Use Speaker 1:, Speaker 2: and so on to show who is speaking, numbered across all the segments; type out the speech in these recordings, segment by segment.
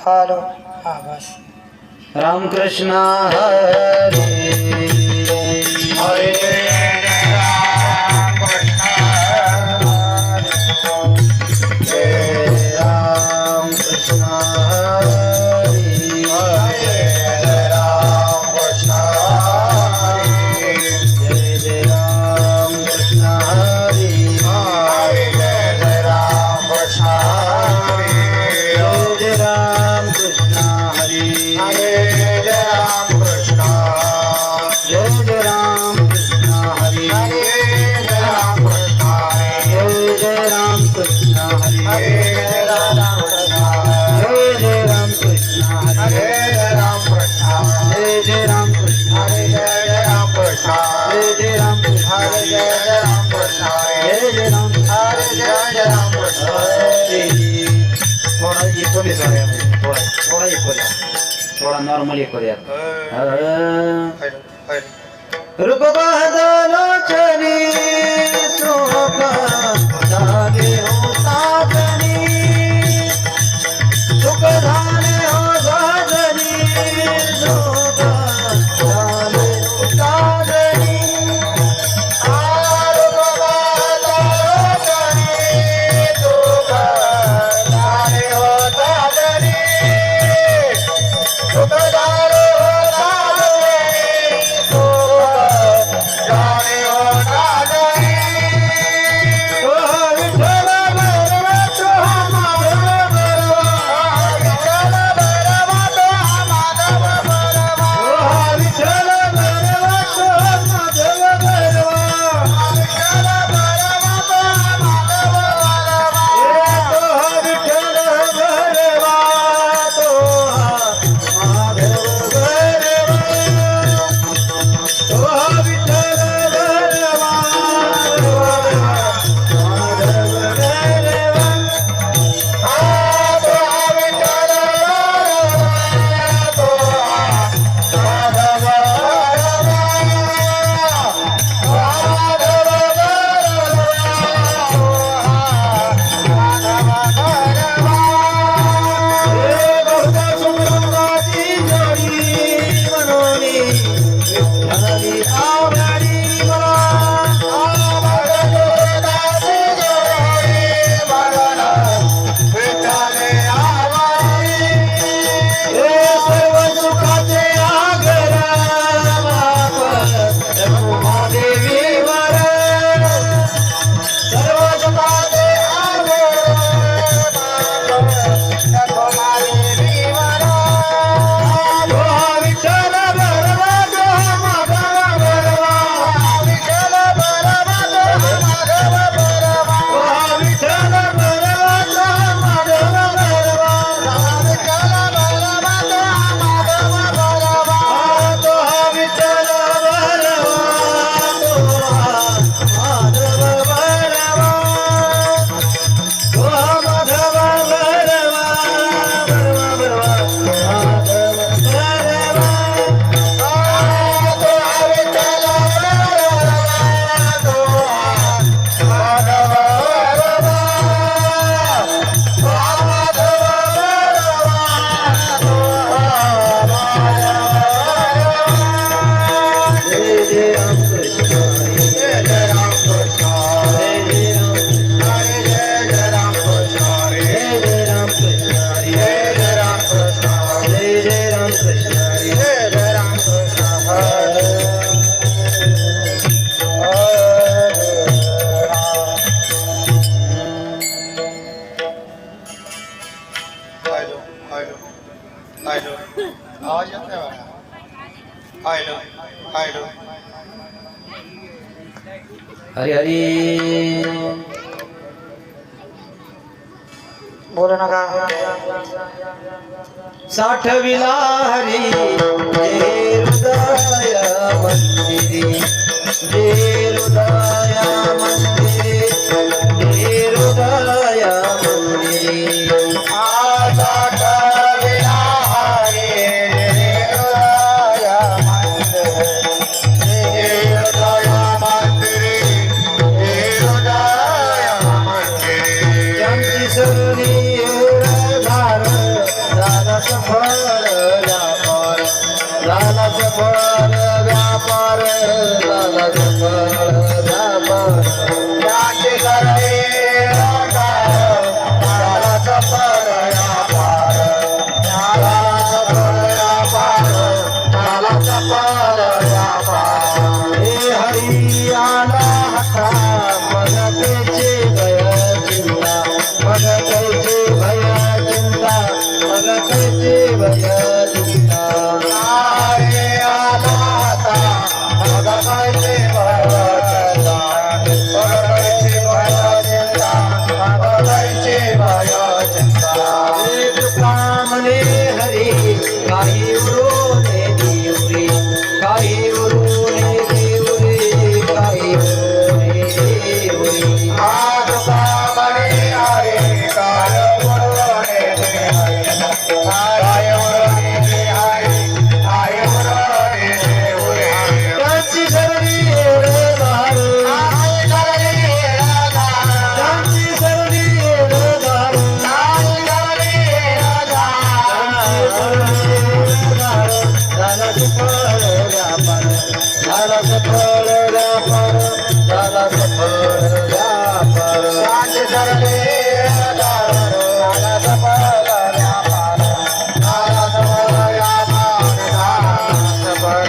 Speaker 1: Hello हा बस
Speaker 2: रामकृष्ण हरी
Speaker 1: हरे
Speaker 2: रामकृष्ण हरी जय जय रामकृष्ण हरी जय रामकृष्ण हरी
Speaker 1: हरे राम कृष्ण
Speaker 2: जय जय रामकृष्ण हरी
Speaker 1: हरे राम कृष्ण
Speaker 2: जय जय रामकृष्ण हरी
Speaker 1: हरे राम कृष्ण
Speaker 2: जय जय रामकृष्ण हरी
Speaker 1: हरे राम कृष्ण
Speaker 2: जय जय रामकृष्ण
Speaker 1: हरे राम कृष्ण
Speaker 2: जय जय रामकृष्ण
Speaker 1: हरे राम कृष्ण
Speaker 2: जय जय राम
Speaker 1: हरे राम कृष्ण
Speaker 2: थोड़ा इक्वली करूया थोडा इक्वली थोडा नॉर्मल करूया रूप बदलोचनी शोक जागे हो साजनी सुख झाले हो साजनी शोक झाले हो साजनी
Speaker 1: आवाज येत नाही बघा. हॅलो हॅलो
Speaker 2: हरी हरी
Speaker 1: बोलू नका.
Speaker 2: साठविला हरी जे हृदय मंदिरी जे हृदय मंदिरी जे हृदय मंदिरी
Speaker 1: सफळ व्यापार झाला सफळ व्यापार झाला सफळ व्यापार त्याचे करे झाला सफळ व्यापार झाला सफळ व्यापार झाला सफळ व्यापार हे हरी आला हटा मगतेचे भय चिंता मगतेचे भय चिंता मगतेचे भय चिंता हरी आला हटा मगतेचे भय चिंता मगतेचे भय चिंता मगतेचे भय चिंता एक कामने हरी काही उरोने देवरे काही उरोने देवरे काही उरोने देवरे आज कामने हरी काय उरोने देवरे काय उरोने देवरे काय उरोने देवरे त्यांची सरणी रे दार काय करणे राधा त्यांची सरणी रे दार काय करणे राधा झाला सफळ व्यापार झाला सफळ व्यापार झाला सफळ व्यापार साचे सरले झाला सफळ व्यापार झाला सफळ व्यापार झाला सफळ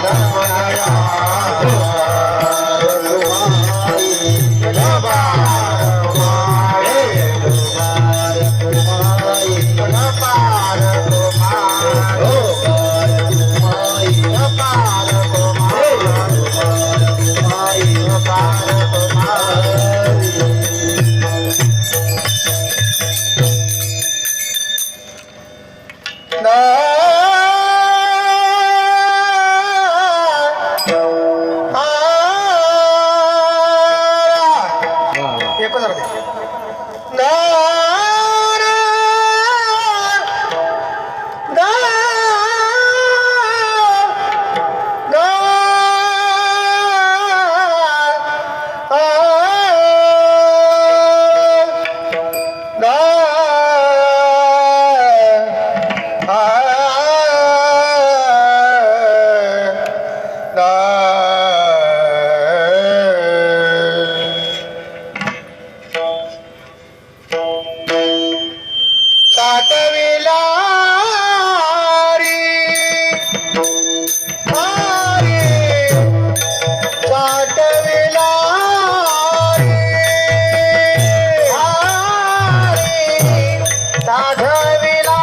Speaker 1: एकच साठविला साठविला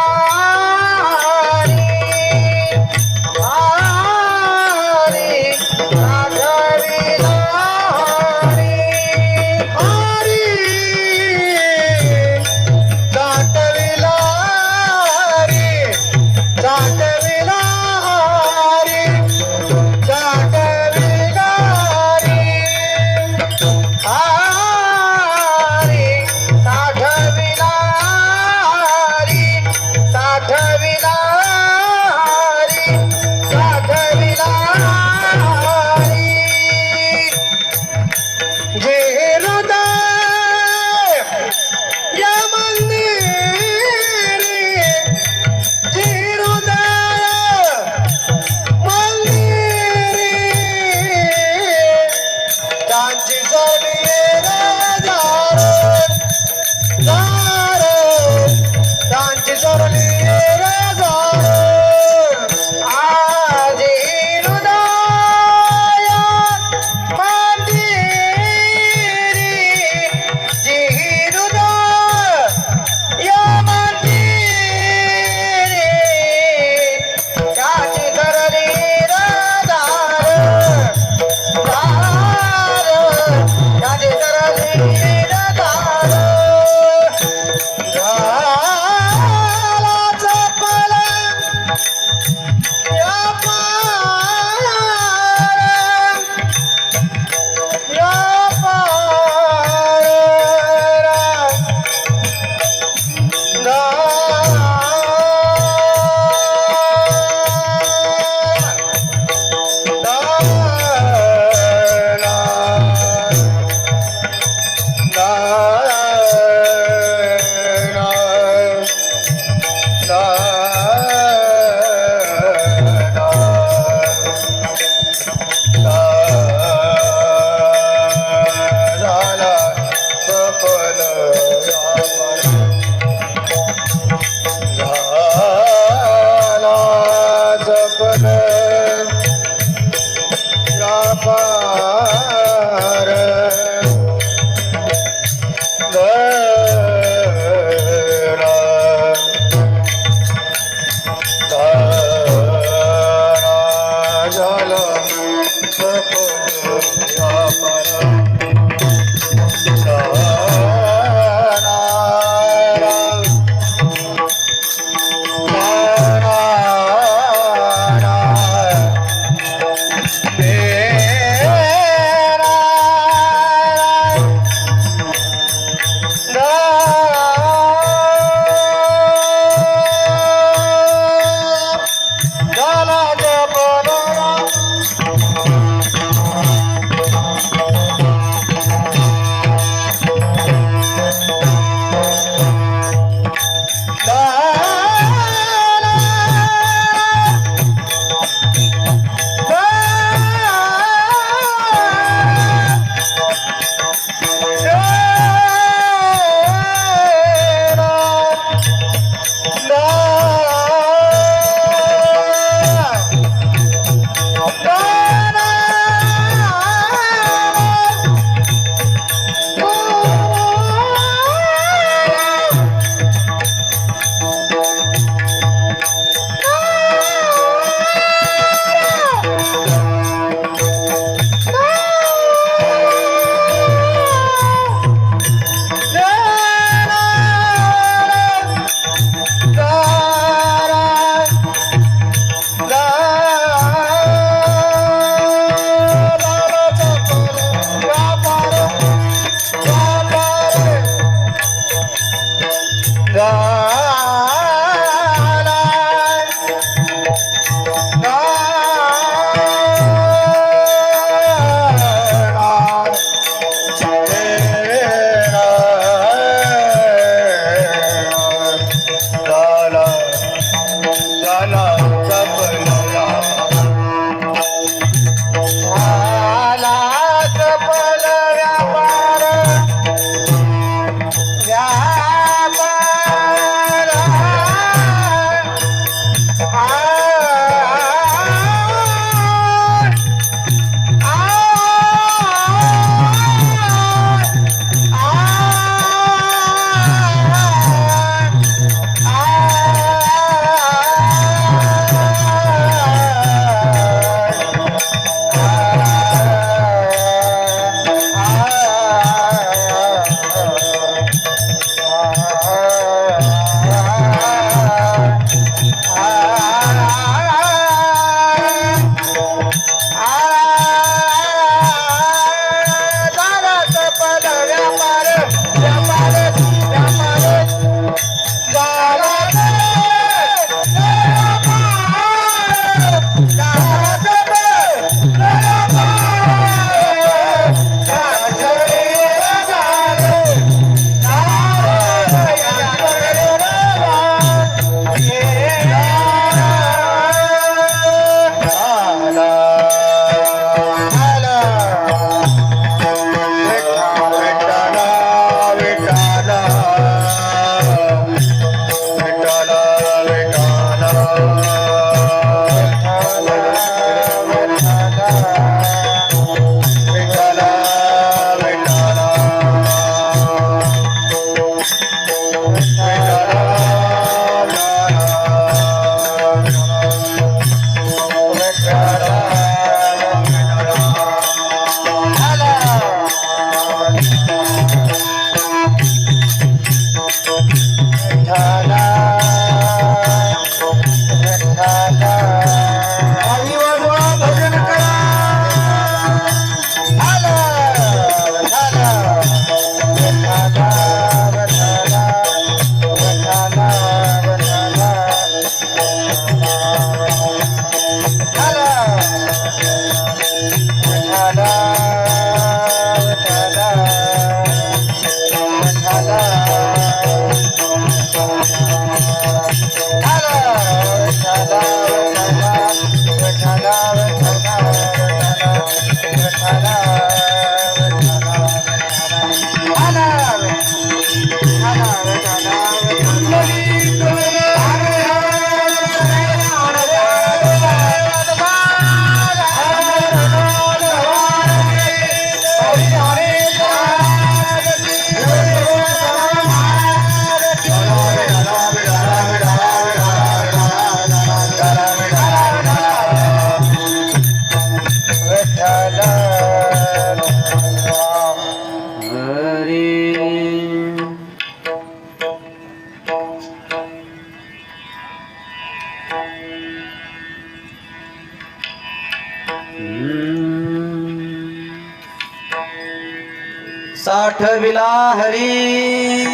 Speaker 2: साठविला हरी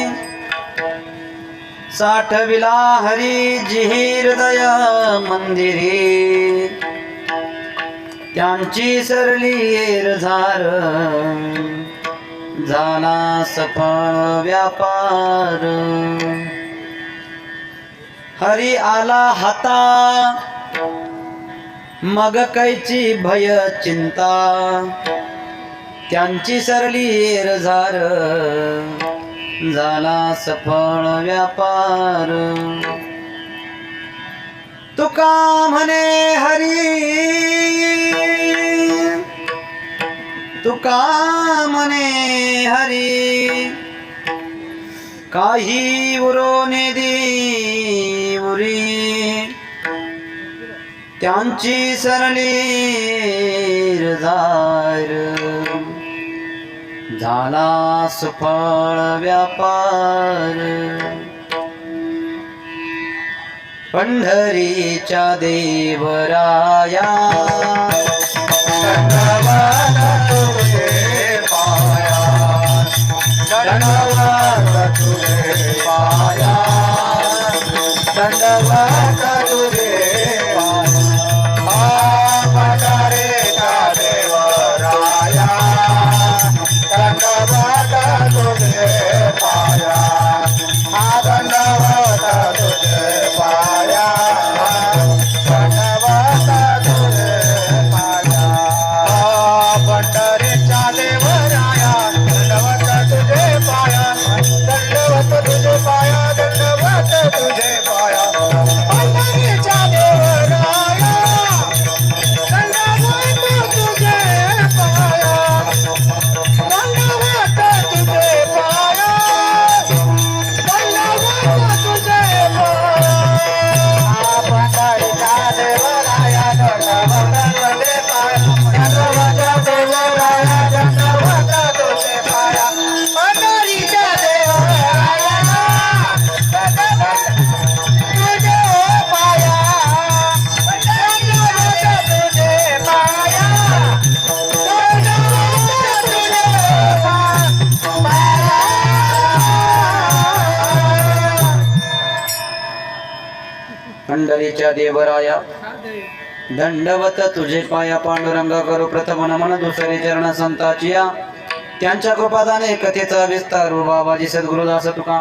Speaker 2: साठविला हरी जिही हृदय मंदिरी त्यांची सरली एरझार झाला सफळ व्यापार हरी आला हाता मग कैची भय चिंता त्यांची सरली एरझार झाला सफळ व्यापार तुका म्हणे हरी तुका म्हणे हरी काही उरोने दी उरी त्यांची सरली एरझार झाला सफळ व्यापार पंढरीच्या देवराया
Speaker 1: दंडवत तुझे पाया दंडवत तुझे पाया दंडवत तुझे
Speaker 2: पंढरीच्या देवराया दंडवत तुझे पाया पांडुरंगा करू प्रथम नमन दुसरे चरण संताची या त्यांच्या कृपादाने कथेचा विस्तार बाबाजी सद्गुरुदास तुका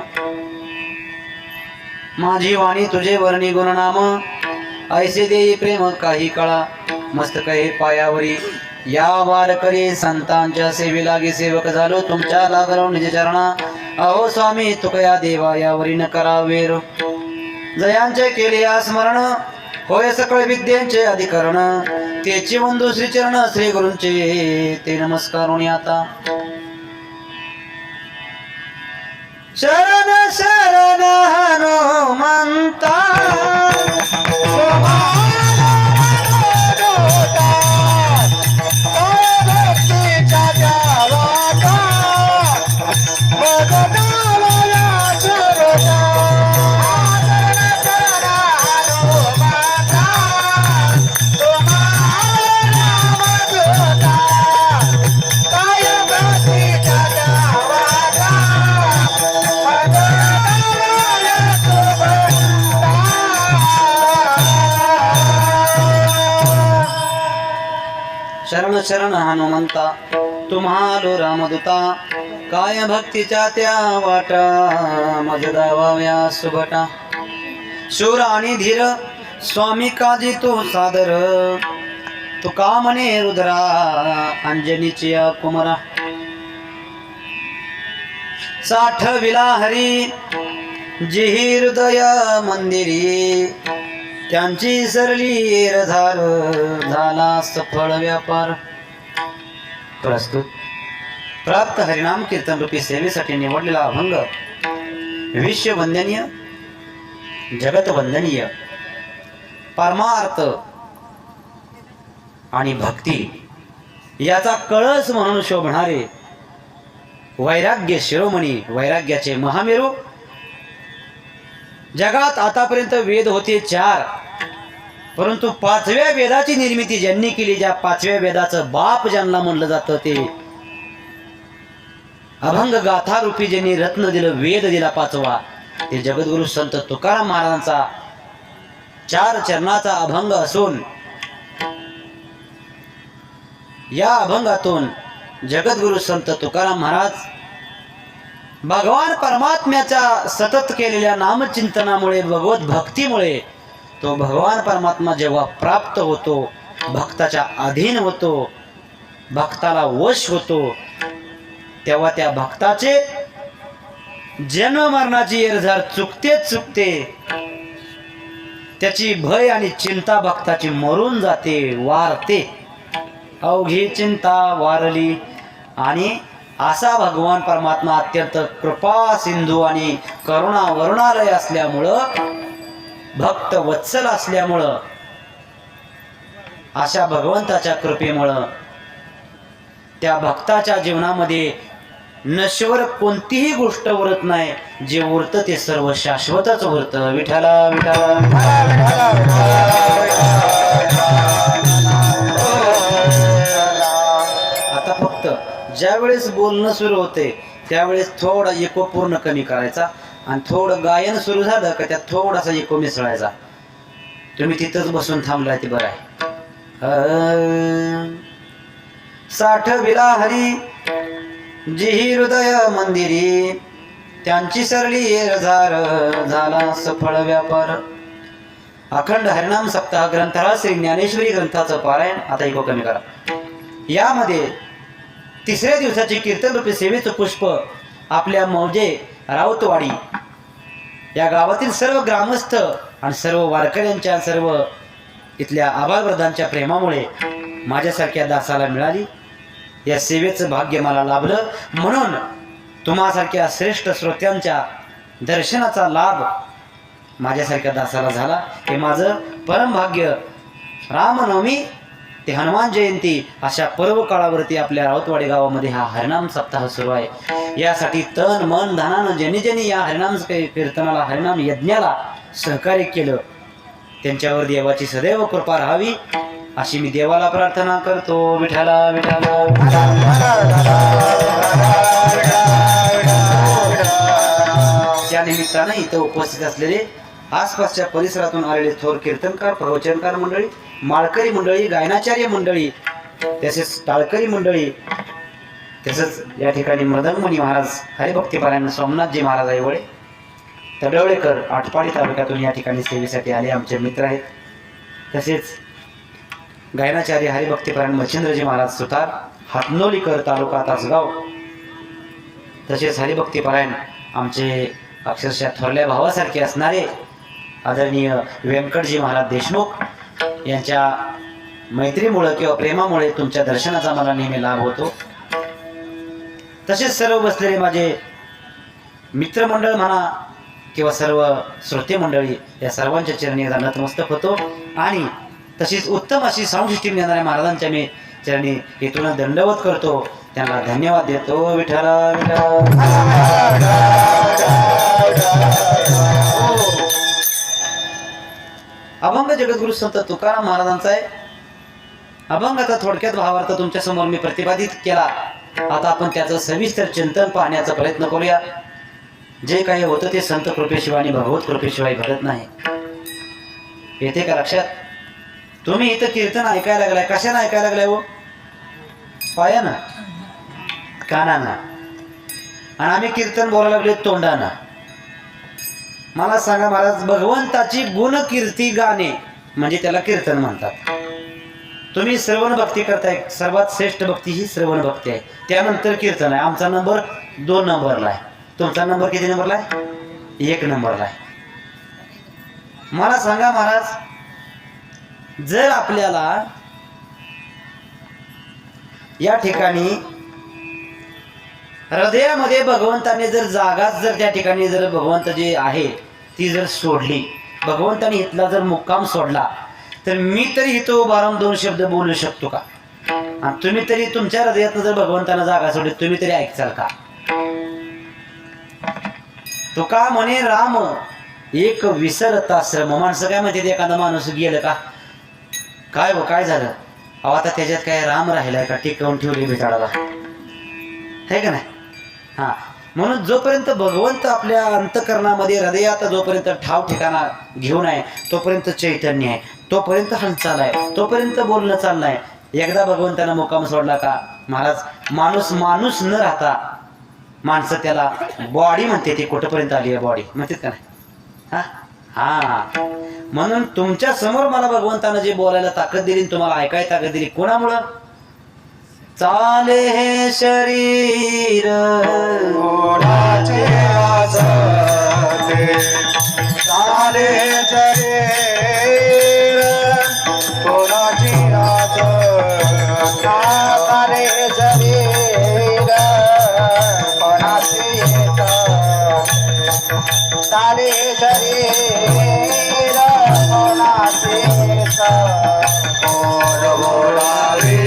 Speaker 2: माझी वाणी तुझे वर्णी गुणनाम ऐसे देई प्रेम काही कळा मस्तक हे पायावरी या वारकरी संतांच्या सेवे लागे सेवक झालो तुमच्या लागलो निज चरणा अहो स्वामी तुका या देवा यावरी न करावेर जयांचे केले स्मरण होय सकळ विद्यांचे अधिकरण तेची बंधू श्रीचरण श्री गुरूंचे ते नमस्कारुणी आता शरण शरण हनुमंता शरण शरण हनुमंता तुम्हालो रामदूता काय भक्तीच्या त्या वाटा मज दावाव्या सुभटा शूर आणि धीर स्वामी काजी तो सादर तू का म्हणे रुद्रा अंजनीची कुमरा साठविला हरी जिही हृदय मंदिरी त्यांची सरली रधार झाला सफळ व्यापार प्रस्तुत प्राप्त हरिनाम कीर्तन रूपी सेवेसाठी निवडलेला अभंग विश्ववंदनीय जगतवंदनीय परमार्थ आणि भक्ती याचा कळस म्हणून शोभणारे वैराग्य शिरोमणी वैराग्याचे महामेरू जगात आतापर्यंत वेद होते 4 परंतु 5व्या वेदाची निर्मिती ज्यांनी केली ज्या 5व्या वेदाचं बाप ज्यांना म्हणलं जातं ते अभंग गाथा रूपी ज्यांनी रत्न दिलं वेद दिला 5वा ते जगद्गुरु संत तुकाराम महाराजांचा 4 चरणाचा अभंग असून या अभंगातून जगद्गुरु संत तुकाराम महाराज भगवान परमात्म्याच्या सतत केलेल्या नामचिंतनामुळे भगवत भक्तीमुळे तो भगवान परमात्मा जेव्हा प्राप्त होतो भक्ताच्या अधीन होतो भक्ताला वश होतो तेव्हा त्या भक्ताचे जन्म मरणाची येरझार चुकते त्याची भय आणि चिंता भक्ताची मरून जाते वारते अवघी चिंता वारली आणि असा भगवान परमात्मा अत्यंत कृपा सिंधू आणि करुणा वरुणालय असल्यामुळं भक्त वत्सल असल्यामुळं अशा भगवंताच्या कृपेमुळं त्या भक्ताच्या जीवनामध्ये नश्वर कोणतीही गोष्ट उरत नाही जे उरतं ते सर्व शाश्वतच उरतं विठ्ठला आता फक्त ज्या वेळेस बोलणं सुरू होते त्यावेळेस थोडा इको पूर्ण कमी करायचा आणि थोडं गायन सुरू झालं का त्यात थोडासा इको मिसळायचा तुम्ही तिथंच बसून थांबलाय ते बरं आहे साठविला हरी जिही हृदय मंदिरी त्यांची सरली रझार झाला सफळ व्यापार अखंड हरिनाम सप्ताह ग्रंथराज श्री ज्ञानेश्वरी ग्रंथाचं पारायण आता इको कमी करा यामध्ये 3ऱ्या दिवसाची कीर्तन रूपी सेवेचं पुष्प आपल्या मौजे राऊतवाडी या गावातील सर्व ग्रामस्थ आणि सर्व वारकऱ्यांच्या सर्व इथल्या आभारवृद्धांच्या प्रेमामुळे माझ्यासारख्या दासाला मिळाली या सेवेचं भाग्य मला लाभलं म्हणून तुम्हासारख्या श्रेष्ठ श्रोत्यांच्या दर्शनाचा लाभ माझ्यासारख्या दासाला झाला हे माझं परम भाग्य रामनवमी ते हनुमान जयंती अशा पर्व काळावरती आपल्या राऊतवाडी गावामध्ये हा हरिनाम सप्ताह सुरू आहे यासाठी तन मन धनानं ज्यांनी या हरिनाम कीर्तनाला हरिनाम यज्ञाला सहकार्य केलं त्यांच्यावर देवाची सदैव कृपा राहावी अशी मी देवाला प्रार्थना करतो विठ्ठला त्या निमित्तानं इथं उपस्थित असलेले आसपासच्या परिसरातून आलेले थोर कीर्तनकार प्रवचनकार मंडळी माळकरी मंडळी गायनाचार्य मंडळी तसेच टाळकरी मंडळी तसंच या ठिकाणी मृदंगमणी महाराज हरिभक्तीपरायण सोमनाथजी महाराज आईवळे तडवळेकर आटपाडी तालुक्यातून या ठिकाणी सेवेसाठी आले आमचे मित्र आहेत तसेच गायनाचार्य हरिभक्तीपरायण मच्छिंद्रजी महाराज सुतार हातनोलीकर तालुका तासगाव तसेच हरिभक्तीपरायण आमचे अक्षरशः थोरल्या भावासारखे असणारे आदरणीय व्यंकटजी महाराज देशमुख यांच्या मैत्रीमुळे किंवा प्रेमामुळे तुमच्या दर्शनाचा मला नेहमी लाभ होतो. तसेच सर्व बसलेले माझे मित्रमंडळ म्हणा किंवा सर्व श्रोते मंडळी या सर्वांच्या चरणी एकदा नतमस्तक होतो आणि तशीच उत्तम अशी साऊंड सिस्टीम देणाऱ्या महाराजांच्या मी चरणी इथून दंडवत करतो. त्यांना धन्यवाद देतो. विठ्ठला अभंग जगद्गुरु संत तुकाराम महाराजांचा आहे. अभंगाचा थोडक्यात भावार्थ तुमच्या समोर मी प्रतिपादित केला. आता आपण त्याचं सविस्तर चिंतन पाहण्याचा प्रयत्न करूया. जे काही होतं ते संत कृपेशिवाय आणि भगवत कृपेशिवाय घडत नाही. येते का लक्षात? तुम्ही इथं कीर्तन ऐकायला लागलाय, कशाने ऐकायला लागलाय हो? पायानं, कानानं, आणि आम्ही कीर्तन बोलायला लागले तोंडानं. मला सांगा महाराज, भगवंताची गुणकीर्ती गाणे म्हणजे त्याला कीर्तन म्हणतात. तुम्ही श्रवण भक्ती करताय, सर्वात श्रेष्ठ भक्ती ही श्रवण भक्ती आहे. त्यानंतर कीर्तन आहे. आमचा नंबर 2 नंबरला आहे. तुमचा नंबर किती नंबरला आहे? 1 नंबरला आहे. मला सांगा महाराज, जर आपल्याला या ठिकाणी हृदयामध्ये भगवंताने जर जागाच जर त्या ठिकाणी जर भगवंत जे आहे ती जर सोडली, भगवंताने इथला जर मुक्काम सोडला, तर मी तरी इथं उभा राहून 2 शब्द बोलू शकतो का? आणि तुम्ही तरी तुमच्या हृदयात जर भगवंतानं जागा सोडली, तुम्ही तरी ऐकचाल का? तुका म्हणे राम एक विसरता श्रम. माणसं काय म्हणते, एखादा माणूस गेलं का काय हो काय झालं, अहो आता त्याच्यात काय राम राहिलाय का, टिकवून ठेवली बिचाराला, है का नाही? हा, म्हणून जोपर्यंत भगवंत आपल्या अंतकरणामध्ये हृदयात जोपर्यंत ठाव ठिकाणा घेऊन आहे तोपर्यंत चैतन्य आहे, तोपर्यंत हालचाल आहे, तोपर्यंत बोलणं चाललंय. एकदा भगवंतानं मुक्काम सोडला का महाराज, माणूस न राहता माणसं त्याला बॉडी म्हणते. ती कुठपर्यंत आली आहे बॉडी म्हणते का नाही? हा हा, म्हणून तुमच्या समोर मला भगवंतानं जे बोलायला ताकद दिली, तुम्हाला ऐकायला ताकद दिली, कोणामुळं? चाले हे शरीर
Speaker 1: कोणाचे आसते, चाले शरीर कोणाची आसता, चाले शरीर कोणाची आसता, चाले शरीर कोणाची आसता, कोण बोलावे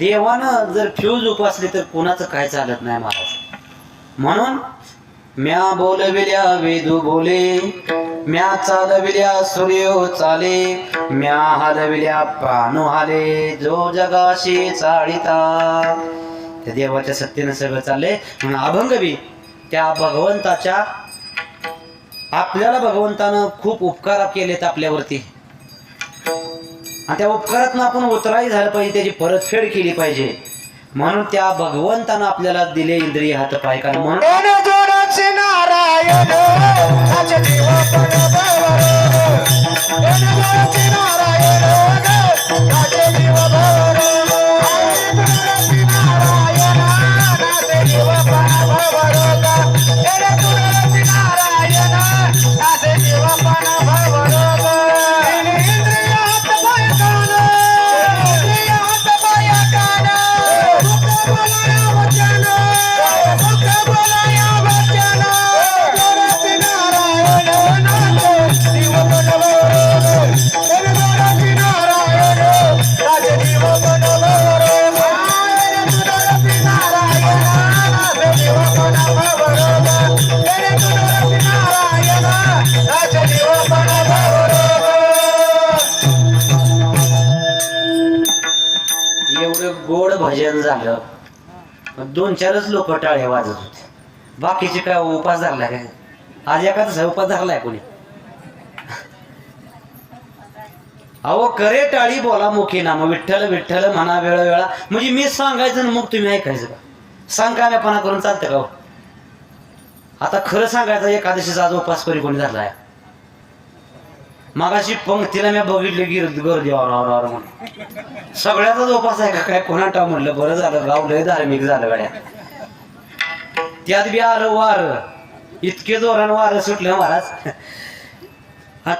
Speaker 2: देवानं जर फ्यूज उपासली तर कोणाचं काय चालत नाही महाराज. म्हणून म्या बोलविल्या वेदू बोले, म्या चालविल्या सूर्यो चाले, म्या हलविल्या प्राणू हाले, जो जगाशी चाळीता. त्या देवाच्या सत्तेनं सगळं चाललंय. म्हणून अभंग बी त्या भगवंताच्या, आपल्याला भगवंतानं खूप उपकार केलेत आपल्यावरती, आणि त्या उपकारातून आपण उतराई झालं पाहिजे, त्याची परतफेड केली पाहिजे. म्हणून त्या भगवंतानं आपल्याला दिले इंद्रिय हात पाय. कारण म्हणून
Speaker 1: नारायण
Speaker 2: झालं. 2-4च लोक टाळ्या वाजत होते. बाकीचे काय उपास धरलाय काय? आज एखादा उपास धरलाय कोणी? अहो करे टाळी बोला मुखी नाम विठ्ठल विठ्ठल म्हणा वेळोवेळा. म्हणजे मी सांगायचं ना मग तुम्ही ऐकायचं का? सांग काम्यापणा करून चालतं का हो? आता खरं सांगायचं एकादशीचा आज उपास करी कोणी धरलाय? मागाशी पंक्तीला मी बघितले गर्दी और म्हणून. सगळ्याचाच उपास आहे का काय कोणाटा म्हणलं. बरं झालं गाव लय धार्मिक झालं गाड्या. त्यात बी आलं वार. इतके जोरानं वारं सुटलं महाराज.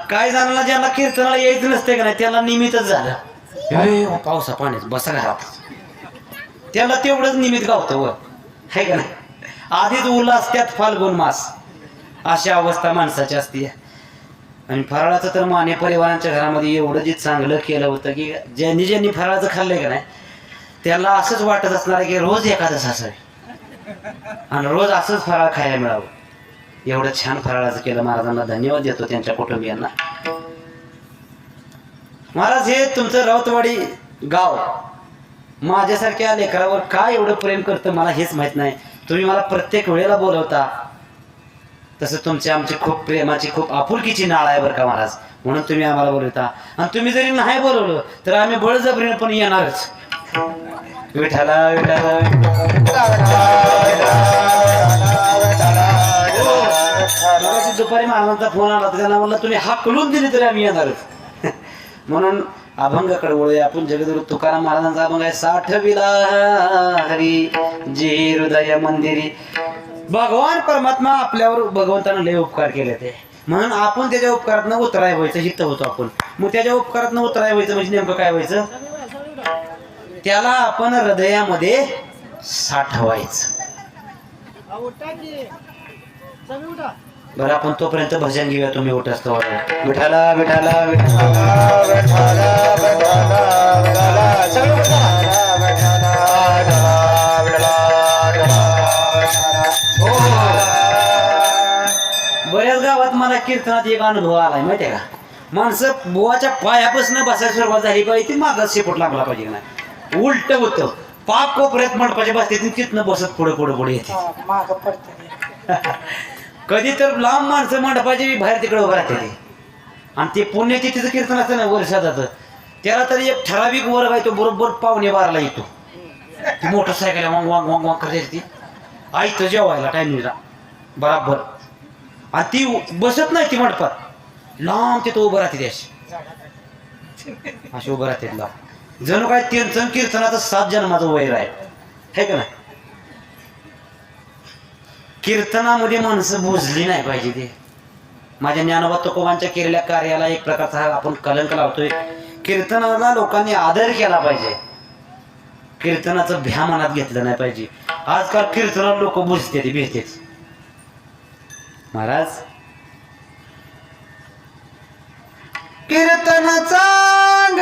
Speaker 2: काय जाणाला ज्यांना कीर्तनाला यायचं नसते का नाही त्याला निमित्तच झालं. पावसा पाण्यात बसा घरात. त्याला तेवढंच निमित्त गावतं व आहे का नाही. आधीच उल्हास त्यात फाल्गुन मास अशी अवस्था माणसाची असते. आणि फराळाचं तर माने परिवारांच्या घरामध्ये एवढं जे चांगलं केलं होतं की ज्यांनी ज्यांनी फराळाचं खाल्लंय का नाही त्याला असंच वाटत असणार आहे की रोज एखादं असावे आणि रोज असंच फराळ खायला मिळावं. एवढं छान फराळाचं केलं. महाराजांना धन्यवाद देतो त्यांच्या कुटुंबियांना. महाराज हे तुमचं राऊतवाडी गाव माझ्यासारख्या लेकरावर काय एवढं प्रेम करतं मला हेच माहित नाही. तुम्ही मला प्रत्येक वेळेला बोलवता तसं तुमची आमची खूप प्रेमाची खूप आपुलकीची नाळ आहे बरं का महाराज. म्हणून तुम्ही आम्हाला बोलवता. आणि तुम्ही जरी नाही बोलवलं तर आम्ही बळजबरीने पण येणारच. विठाला विठाला दुपारी महाराजांचा फोन आला तर त्यांना म्हणलं तुम्ही हाकलून दिली तरी आम्ही येणारच. म्हणून अभंगाकडे वळूया आपण. जगद्गुरु तुकाराम महाराजांचा अभंग आहे. 60 विला हरी जे हृदय मंदिरी. भगवान परमात्मा आपल्यावर भगवंतानं लय उपकार केले ते म्हणून आपण त्याच्या उपकारातनं उतराय व्हायचं हित होतो आपण. मग त्याच्या उपकारातनं उतराय व्हायचं म्हणजे नेमकं काय व्हायचं? त्याला आपण हृदयामध्ये साठवायचं. बरं आपण तोपर्यंत भजन घेऊया. तुम्ही उठ असतो विठाला विठाला बऱ्याच गावात मला कीर्तनात एक अनुभव आलाय माहितीये का. माणसं बुवाच्या पायापासून बसायला सुरुवात झाली पाहिजे ती मागच शेपूट लागला पाहिजे नाही. उलट होतं पाक कोपऱ्यात मंडपाच्या बसते तिथनं बसत पुढे पुढे पुढे येते. कधी तर लांब माणसं मंडपाची बाहेर तिकडे उभं राहते ते. आणि ते पुण्यतिथीचं कीर्तन असतं ना वर्षाचं त्याला तरी एक ठराविक वर्ग आहे तो बरोबर 11:15 येतो. ती मोटरसायकल वांग वांग वांग वांग करते ती आईचं जेवायला टायमिंगला बराबर. आणि ती बसत नाही ती मंडपात लांब तिथं उभं राहते अशी उभं राहते लांब. जणू काय त्यांचं कीर्तनाचं 7 जन्माचं वैर आहे का नाही. कीर्तनामध्ये माणसं बुजली नाही पाहिजे. ते माझ्या ज्ञानोबा तुकोबांच्या केलेल्या कार्याला एक प्रकारचा आपण कलंक लावतोय. कीर्तनाला लोकांनी आदर केला पाहिजे. कीर्तनाचं भ्या मनात घेतलं नाही पाहिजे. आजकाल कीर्तनाला लोक बुजते ते भेटते. महाराज कीर्तन चांग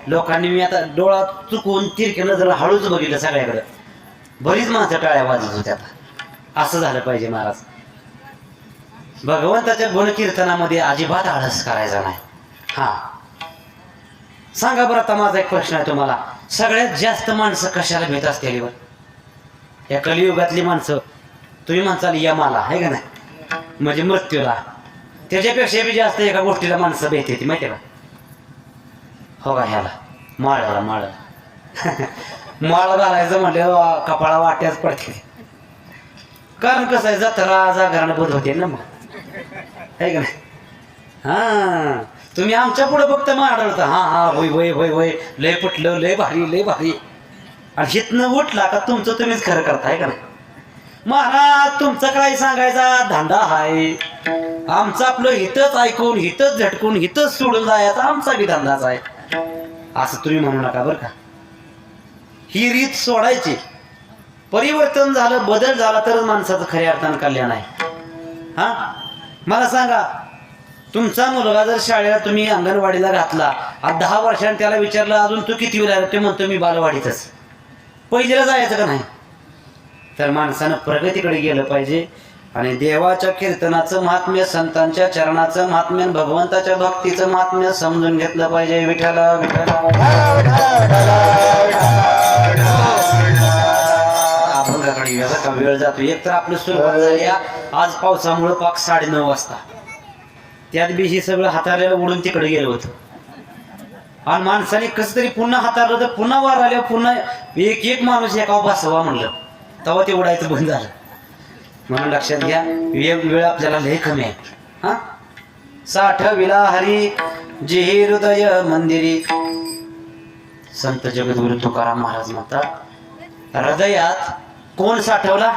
Speaker 2: लोकांनी मी आता डोळा चुकून तिरके नजर हळूच बघितलं सगळ्याकडे. बरीच माणसं टाळ्या वाजत होत्या. असं झालं पाहिजे महाराज. भगवंताच्या गुणकीर्तनामध्ये अजिबात आळस करायचा नाही. हा सांगा बरं, आता माझा एक प्रश्न आहे तुम्हाला. सगळ्यात जास्त माणसं कशाला भेट असते वर? या कलियुगातली माणसं तुम्ही म्हणसाल यमाला, आहे का नाही, म्हणजे मृत्यूला. त्याच्यापेक्षा बी जास्त एका गोष्टीला माणसं भेट येते माहिती आहे का? हो का, ह्याला माळाला माळ माळ घालायचं म्हणलं कपाळा वाट्याच पडते. कारण कसं आहे, जत्रा जागरण बंद होते ना मग, आहे का नाही? हा तुम्ही आमच्या पुढे फक्त मारता, हा हा होय होय होय होय, लय पटलं, लय भारी लय भारी. आणि हितनं उठला का तुमचं तुम्हीच खरं करताय का नाही? महाराज तुमचं काय सांगायचा धंदा आहे, आमचं आपलं हितच ऐकून हितच झटकून हितच सोडून जायचा आमचा बी धंदाच आहे, असं तुम्ही म्हणू नका बरं का. ही रीत सोडायची. परिवर्तन झालं, बदल झाला तरच माणसाचं खऱ्या अर्थानं कल्याण आहे. हा मला सांगा, तुमचा मुलगा जर शाळेला तुम्ही अंगणवाडीला घातला, आज 10 वर्षांनी त्याला विचारलं अजून तू किती वेळा, ते म्हणतो मी बालवाडीतच. पहिलीला जायचं का नाही? तर माणसानं प्रगतीकडे गेलं पाहिजे. आणि देवाच्या कीर्तनाचं महात्म्य, संतांच्या चरणाचं महात्म्य, भगवंताच्या भक्तीचं महात्म्य समजून घेतलं पाहिजे. विठ्ठला विठ्ठला. अभंगाकडे गेला का वेळ जातो. एक तर आपलं सुरुवात झाली आज पावसामुळे पाक 9:30 वाजता. त्यात बी हे सगळं हाताळलेलं उडून तिकडे गेलं होतं. आणि माणसाने कसं तरी पुन्हा हाताळलं तर पुन्हा वार आल्या, पुन्हा एक एक माणूस एका बसवा म्हणलं, तेव्हा ते उडायचं बंद झालं. म्हणून लक्षात घ्या, वेळ आपल्याला लय कमी आहे. हा साठविला हरी जे हृदय मंदिरी. संत जगद्गुरु तुकाराम महाराज म्हणतात, हृदयात कोण साठवला?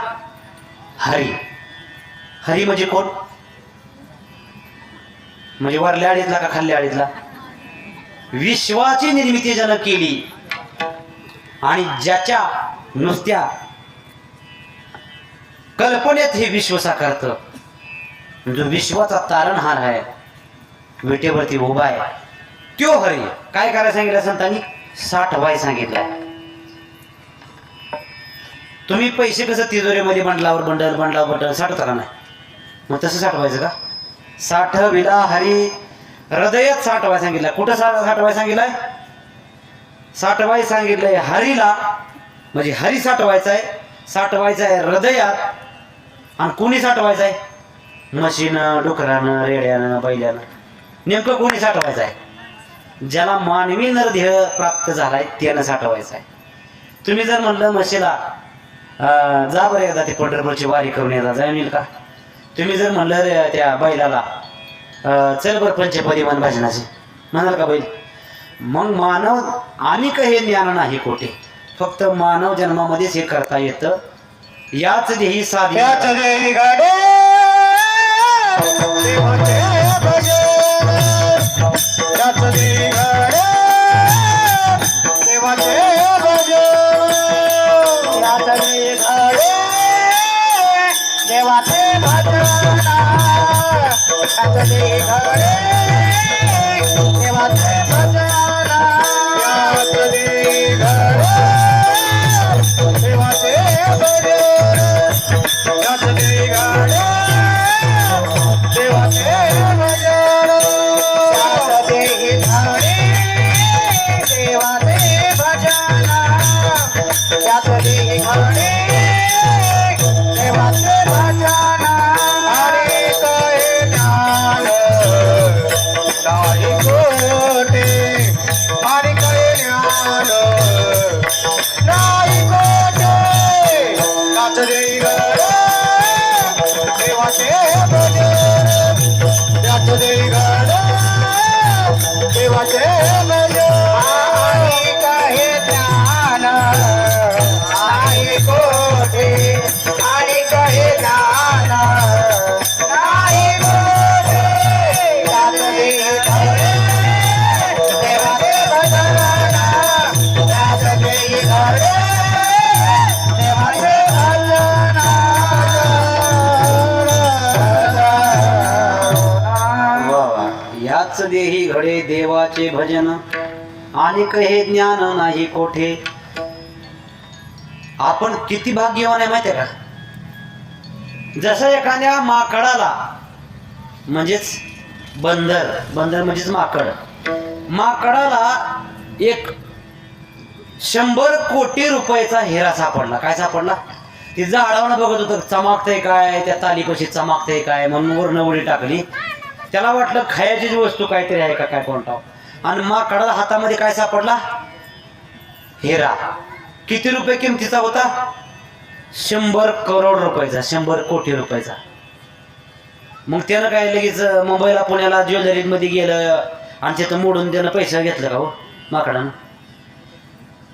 Speaker 2: हरी. हरी म्हणजे कोण? म्हणजे वरल्या आडीतला का खाल्ल्या आडीतला? विश्वाची निर्मिती ज्यानं केली आणि ज्याच्या नुसत्या कल्पनेत हे विश्व साकारतं, जो विश्वाचा तारणहार आहे, विटेवरती उभा आहे, त्यो हरी. काय करायला सांगितलं संतांनी? साठवाय सांगितलंय. तुम्ही पैसे कसं तिजोरीमध्ये बंडलावर बंडल बंडलावर बंडल साठवता का नाही? मग तसं साठवायचं का? साठविला हरी. हृदयात साठवाय सांगितलं. कुठं साठवाय सांगितलंय? साठवाय सांगितलंय हरीला, म्हणजे हरी साठवायचा आहे. साठवायचं आहे हृदयात. आणि कोणी साठवायचं आहे? म्हशीनं, डुकरानं, रेड्यानं, बैल्यानं. नेमकं कोणी साठवायचं आहे? ज्याला मानवी नरदेह प्राप्त झालाय त्यानं साठवायचं आहे. तुम्ही जर म्हणलं म्हशीला जा बरं एकदा ते पंढरपूरची वारी करून येतात, जाऊन येईल का? तुम्ही जर म्हणलं रे त्या बैलाला चल बरं पंचपदी मन भजनाचे, म्हणाल का बैल? मग मानव आणि काही ज्ञान नाही कोठे, फक्त मानव जन्मामध्येच हे करता येतं. याच देही साधी
Speaker 1: देही गाडे देवाचे भजन, याच देही गाडे देवाचे भजन, याच देही गाडे देवाचे भजन, याच देही गाडे देवाचे भजन, याच देही गाडे देवाचे भजन, याच देही गाडे देवाचे भजन, याच देही गाडे देवाचे भजन, याच देही गाडे देवाचे भजन. हरी कहे ज्ञान नाही कोटे, हरी कहे ज्ञान नाही कोटे, याच देही गाडे देवाचे भजन, याच देही गाडे देवाचे भजन. हरी कहे ज्ञान नाही कोटे, हरी कहे ज्ञान नाही कोटे, याच देही गाडे देवाचे भजन, याच देही गाडे देवाचे भजन.
Speaker 2: वा वा. याच देही घडे देवाचे भजन, आणि हे ज्ञान नाही कोठे. आपण किती भाग्यवान आहे माहिती आहे का? जसं एखाद्या माकडाला म्हणजेच बंदर म्हणजेच माकडाला एक 100 कोटी रुपयाचा हिरा सापडला. काय सापडला? ती झाडावनं बघत होतं चमकतंय काय, त्या तालीपाशी चमकतंय काय म्हणून वरनं उडी टाकली. त्याला वाटलं खायची वस्तू काहीतरी आहे का काय कोणता, आणि माकडाला हातामध्ये काय सापडला? हिरा. किती रुपये किमतीचा होता? 100 करोड रुपयाचा, 100 कोटी रुपयाचा. मग त्यानं काय लगेच मुंबईला पुण्याला ज्वेलरी मध्ये गेलं आणि तिथं मोडून त्यानं पैसा घेतला का हो माकडानं?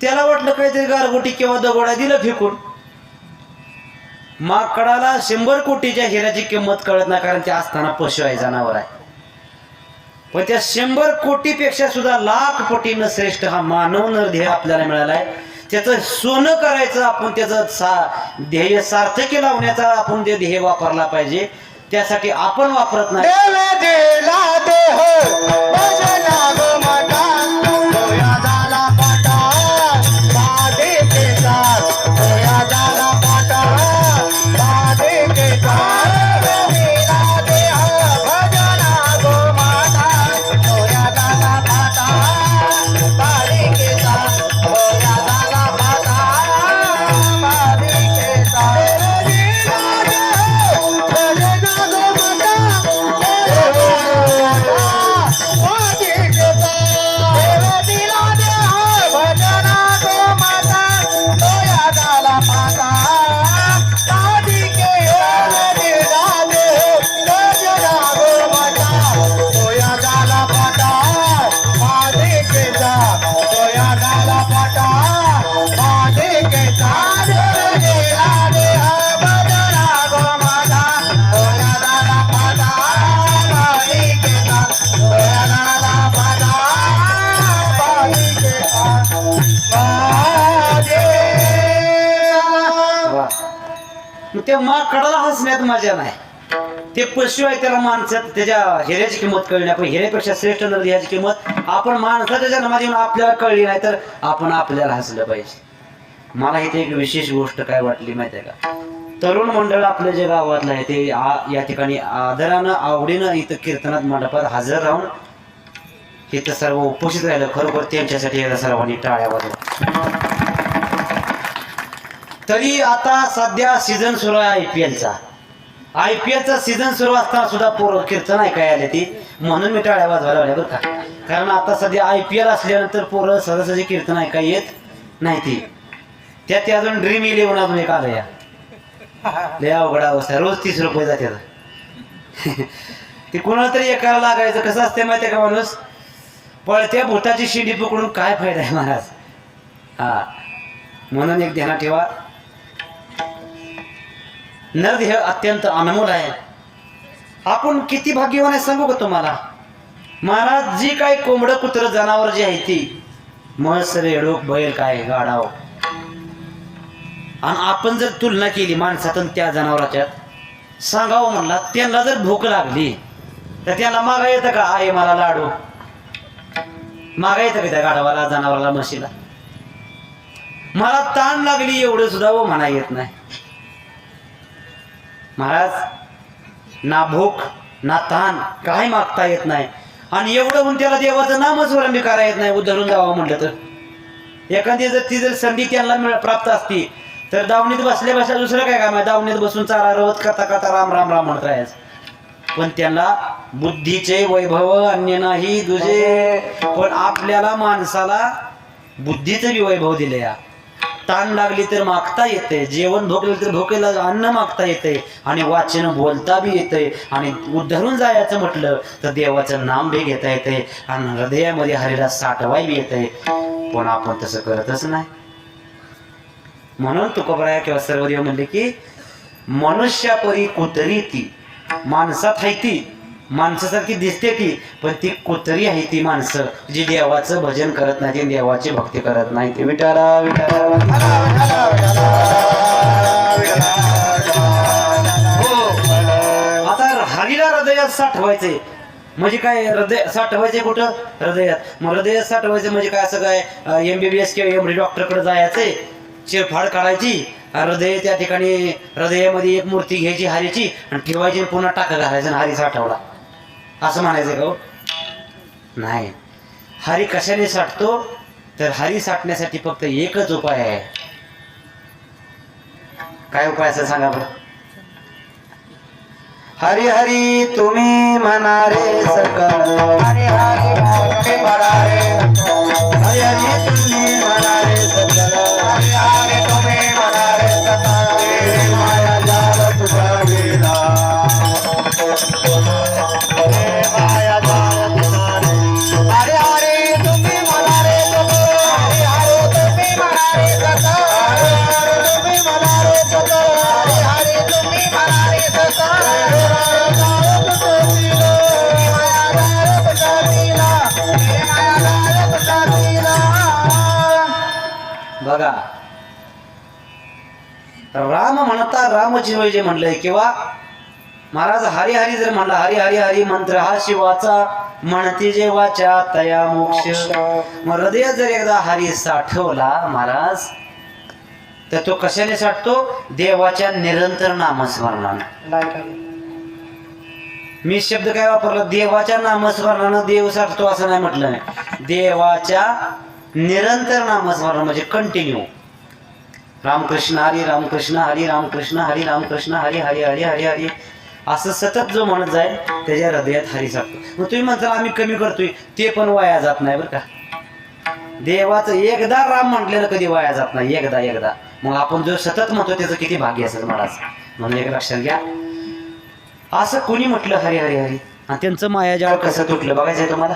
Speaker 2: त्याला वाटलं काहीतरी गारगोटी किंवा दगोडा दिलं फेकून. माकडाला 100 कोटीच्या हिऱ्याची किंमत कळत नाही, कारण ते असताना पशु आहे, जनावर आहे. पण त्या 100 कोटीपेक्षा सुद्धा लाख पटीनं श्रेष्ठ हा मानव नरदेह आपल्याला मिळाला आहे. त्याचं सोनं करायचं, आपण त्याचं ध्येय सार्थकी लावण्याचा आपण ते ध्येय वापरला पाहिजे. त्यासाठी आपण वापरत नाही.
Speaker 1: देव दिला देह भजना गो माता, होया झाला पाटा बाधे केचा, होया झाला पाटा बाधे केचा. देव दिला देह भजना गो माता, होया झाला पाटा बाधे केचा, होया झाला पाटा बाधे केचा.
Speaker 2: त्या माकडाला हसण्यात मजा नाही. ते पशु आहे, त्याला माणसात त्याच्या हिऱ्याची किंमत कळली नाही. पण हिऱ्यापेक्षा श्रेष्ठ नरदेहाची किंमत आपण माणसाच्या जन्मात येऊन आपल्याला कळली नाही, तर आपण आपल्याला हसलं पाहिजे. मला इथे एक विशेष गोष्ट काय वाटली माहिती आहे का? तरुण मंडळ आपल्या जे गावातलं आहे ते या ठिकाणी आदरानं आवडीनं इथं कीर्तनात मंडपात हजर राहून इथं सर्व उपस्थित राहिलं. खरोखर त्यांच्यासाठी एकदा सर्वांनी टाळ्या वाजवा. तरी आता सध्या सीझन सुरू आहे IPLचा. IPLचा सीझन सुरू असताना सुद्धा पोरं कीर्तन ऐकाय आले ती, म्हणून मी टाळ्या वाजवायला लागल्या बरं का. कारण आता सध्या IPL असल्यानंतर पोरं सहजासहजी कीर्तन ऐकाय येत नाही. ती त्यात अजून ड्रीम 11 अजून एक आलं. या लय अवघड अवस्था. रोज 30 रुपये जातात. ते कोणाला तरी एकाला लागायचं. कसं असते माहिती आहे का? माणूस पळत्या भूताची शिंडी पकडून काय फायदा आहे महाराज. हा, म्हणून एक ध्यानात ठेवा, नरदेह अत्यंत अनमोल आहे. आपण किती भाग्यवान आहे सांगू का तुम्हाला? महाराज, जी काय कोंबडं कुत्र जनावर जी आहे ती म्हस रेडूक बैल काय गाढव, आणि आपण जर तुलना केली माणसातून त्या जनावराच्या, सांगावं म्हणला त्यांना जर भूक लागली तर त्यांना मागा येतं का? आहे मला लाडू मागा येतं का त्या गाढवाला, जनावराला, म्हशीला? मला ताण लागली एवढं सुद्धा वो म्हणा येत नाही. महाराज, ना भूक ना ताण काय मागता येत नाही, आणि एवढं म्हणून त्याला देवाचं नामच वरंबी करा येत नाही. उद्धरून जावं म्हटलं तर एखादी जर संधी त्यांना प्राप्त असती तर दावणीत बसल्यापेक्षा दुसरं काय काम आहे? दावणीत बसून चारा रवत करता करता राम राम राम म्हणत राहायचं. पण त्यांना बुद्धीचे वैभव अन्य नाही दुजे. पण आपल्याला माणसाला बुद्धीचं बी वैभव दिले. या ताण लागली तर मागता येते, जेवण भोगले तर भोकेला अन्न मागता येते, आणि वाचन बोलता बी येते, आणि उद्धरून जायचं म्हटलं तर देवाचं नाम बी घेता येते, आणि हृदयामध्ये हरीला साठवाय बी येते. पण आपण तसं करतच नाही. म्हणून तुकोबराया किंवा सर्वदेव म्हणले की मनुष्यापरी कुतरी ती. माणसात आहे ती, माणसासारखी दिसते ती, पण ती कुत्री आहे ती माणसं जी देवाचं भजन करत नाही, देवाची भक्ती करत नाही. ते विठाला विठाला हो. आता हरीला हृदयात साठवायचंय म्हणजे काय हृदय साठवायचे कुठं हृदयात, मग हृदयात साठवायचं म्हणजे काय असं काय MBBS किंवा एमडी डॉक्टरकडे जायचंय, चिरफाड काढायची, हृदय त्या ठिकाणी हृदयामध्ये एक मूर्ती घ्यायची हारीची आणि ठेवायची आणि पुन्हा टाका घालायचं आणि हारी साठवला असं म्हणायचं का हो? नाही. हारी कशाने साठतो तर हारी साठण्यासाठी फक्त एकच उपाय आहे. काय उपाय असं सांगा बरं? हरी हरी तुम्ही म्हणारे सकळ, हरी हरी तुम्ही म्हणारे, हरी हरी तुम्ही म्हणारे सकळ, हरी हरी तुम्ही म्हणारे सकळ, माया जाल तुझा वेला, माया जाल तुझा, हरी हरी तुम्ही म्हणारे सकळ, हरी हरी तुम्ही म्हणारे सकळ, हरी हरी तुम्ही म्हणारे सकळ, हरी हरी तुम्ही म्हणारे सकळ, बघा राम म्हणता रामची होय जे म्हणलंय किंवा महाराज हरी हरी जर म्हणला, हरी हरी हरी मंत्र हा शिवाचा म्हणते जे वाचा तया मोक्ष. मग हृदयात जर एकदा हरी साठवला महाराज तर तो कशाने साठतो? देवाच्या निरंतर नामस्मरणाने. मी शब्द काय वापरला? देवाच्या नामस्मरणानं देव साठतो असं नाही म्हटलं नाही, देवाच्या निरंतर नामस्मरण म्हणजे कंटिन्यू रामकृष्ण हरी रामकृष्ण हरी रामकृष्ण हरी रामकृष्ण हरी हरी हरी हरी हरी असं सतत जो म्हणत जाईल त्याच्या हृदयात हरी साठतो. मग तुम्ही म्हणता आम्ही कमी करतोय, ते पण वाया जात नाही बरं का. देवाचं एकदा राम म्हटलेलं कधी वाया जात नाही, एकदा एकदा. मग आपण जो सतत म्हणतो त्याचं किती भाग्य असेल महाराज. म्हणून एक लक्षात घ्या, असं कोणी म्हटलं हरी हरी हरी आणि त्यांचं मायाजाळ कसं तुटलं बघायचंय तुम्हाला.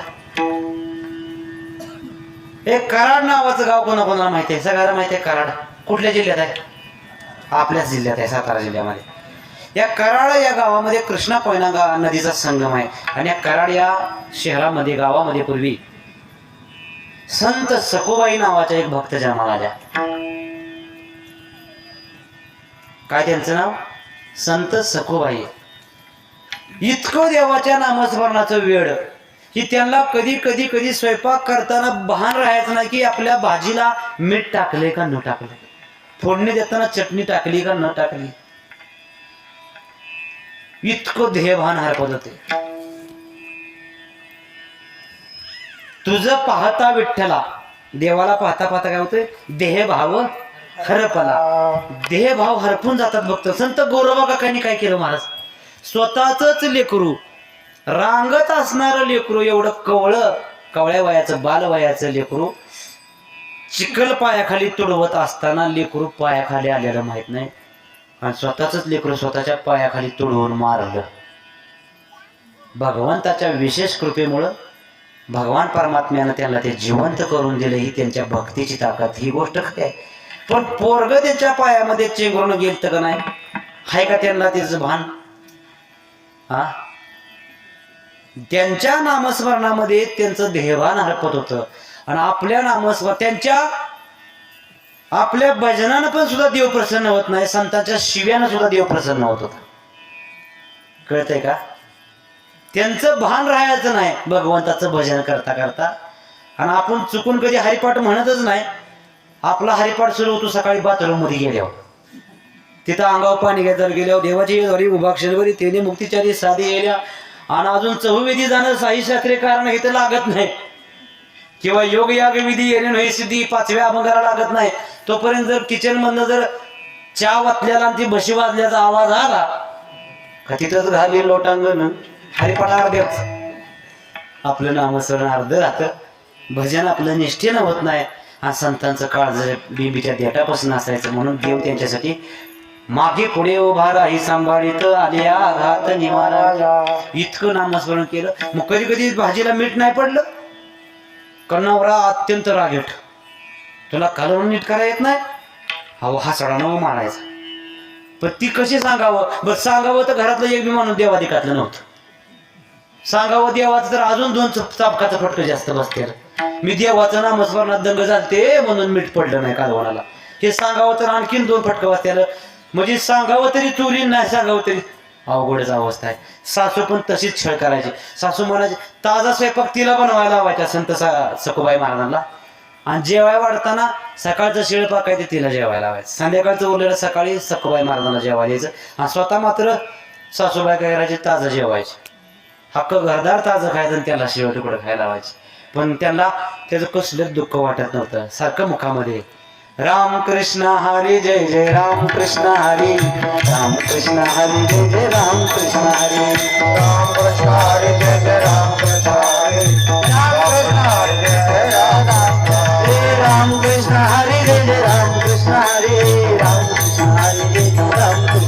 Speaker 2: एक कराड नावाचं गाव कोणाकोणाला माहिती आहे? सगळ्याला माहिती आहे. कराड कुठल्या जिल्ह्यात आहे? आपल्याच जिल्ह्यात आहे, सातारा जिल्ह्यामध्ये. या कराड या गावामध्ये कृष्णा कोयना नदीचा संगम आहे आणि या कराड या शहरामध्ये गावामध्ये पूर्वी संत सखुबाई नावाचा एक भक्त जन्माला आल्या. काय त्यांचं नाव? संत सखुबाई. इतकं देवाच्या नामस्मरणाचं वेळ की त्यांना कधी कधी कधी स्वयंपाक करताना भान राहायचं नाही की आपल्या भाजीला मीठ टाकले का न टाकले, फोडणी देताना चटणी टाकली का न टाकली, इतकं ध्येयभान हरपत होते. तुझं पाहता विठ्ठला, देवाला पाहता पाहता काय होतंय? देहभाव हरपला. देहभाव हरपून जातात भक्त. संत गोरोबा काकांनी काय केलं महाराज? स्वतःच लेकरू, रांगत असणारं लेकरू, एवढं कवळ्या वयाचं बाल वयाचं लेकरू चिखल पायाखाली तुडवत असताना लेकरू पायाखाली आलेलं माहित नाही आणि स्वतःच लेकरू स्वतःच्या पायाखाली तुडवून मारलं. भगवंताच्या विशेष कृपेमुळं भगवान परमात्म्यानं त्यांना ते जिवंत करून दिलं. ही त्यांच्या भक्तीची ताकद. ही गोष्ट काय आहे? पण पोरग त्यांच्या पायामध्ये चेंगरून गेलं का नाही? हाय का त्यांना त्याचं भान? हा, त्यांच्या नामस्मरणामध्ये त्यांचं देहभान हरपत होतं आणि आपल्या नामस्मरण आपल्या भजनानं पण सुद्धा देव प्रसन्न होत नाही, संतांच्या शिव्यानं सुद्धा देव प्रसन्न होत होता. कळतंय का? त्यांचं भान राहायचं नाही भगवंताचं भजन करता करता. आणि आपण चुकून कधी हरिपाठ म्हणतच नाही. आपला हरिपाठ सुरू होतो सकाळी बाथरूम मध्ये गेल्यावर, तिथं अंगावर पाणी घ्यायला गेल्यावर देवाची द्वारी उभाक्षरवरी तेने मुक्तीचारी साधी येल्या आणि अजून चहुविधी जाणं साई शास्त्रीय कारण इथं लागत नाही किंवा योग याग विधी येणे नाही सिद्धी पाचव्या अभंगाला लागत नाही. तोपर्यंत जर किचन मधनं जर चहा वाचल्याला आणि ती बशी वाजल्याचा आवाज आला का तिथंच घाली लोटांगण हरिपाठ अर्ध्याच. आपलं नामस्मरण अर्ध राहतं, भजन आपलं निष्ठेनं होत नाही. हा संतांचं काळ जर बिंबीच्या देठापासून असायचं म्हणून देव त्यांच्यासाठी मागे पुढे उभा राही सांभाळीत आल्या आघात निवारा. इतकं नामस्मरण केलं. मग कधी कधी भाजीला मीठ नाही पडलं, कन्नावरा अत्यंत रागीट, तुला कालवून नीट करा येत नाही, हा सडा न मारायचा. पण ती कशी सांगावं? बस सांगावं तर घरातलं एक बी माणूस देवाधिकातलं नव्हतं. सांगावं देवाचं तर अजून 2 चापकाचं फटकं जास्त बसते. मी देवाचं नामस्मरणात दंग झालते म्हणून मीठ पडलं नाही कालवणाला, हे सांगावं तर आणखीन 2 फटकं बसत्याला. म्हणजे सांगावं तरी चोरी, नाही सांगावं तरी अवघडच अवस्था आहे. सासू पण तशीच छळ करायची. सासू म्हणायची ताजा स्वयंपाक तिला बनवायला लावायचा संत सखुबाई महाराजांना, आणि जेवाय वाढताना सकाळचं शिळ पाकायचं तिला जेवायला लावायचं, संध्याकाळचं उरलेलं सकाळी सखुबाई महाराजांना जेवायला यायचं, आणि स्वतः मात्र सासूबाई काय करायची ताजं जेवायचे. हक्क घरदार ताजं खायचं आणि त्याला शिळ तुकडं खायला लावायचे. पण त्यांना त्याचं कसलंच दुःख वाटत नव्हतं. सारखं मुखामध्ये राम कृष्ण हरी जय जय राम कृष्ण हरी, राम कृष्ण हरी जय जय राम कृष्ण हरी,
Speaker 1: राम कृष्ण हरी जय जय राम कृष्ण हरी, राम कृष्ण हरी जय जय
Speaker 2: राम कृष्ण हरी जय जय राम कृष्ण हरी, राम कृष्ण हरी जय जय राम कृष्ण हरी,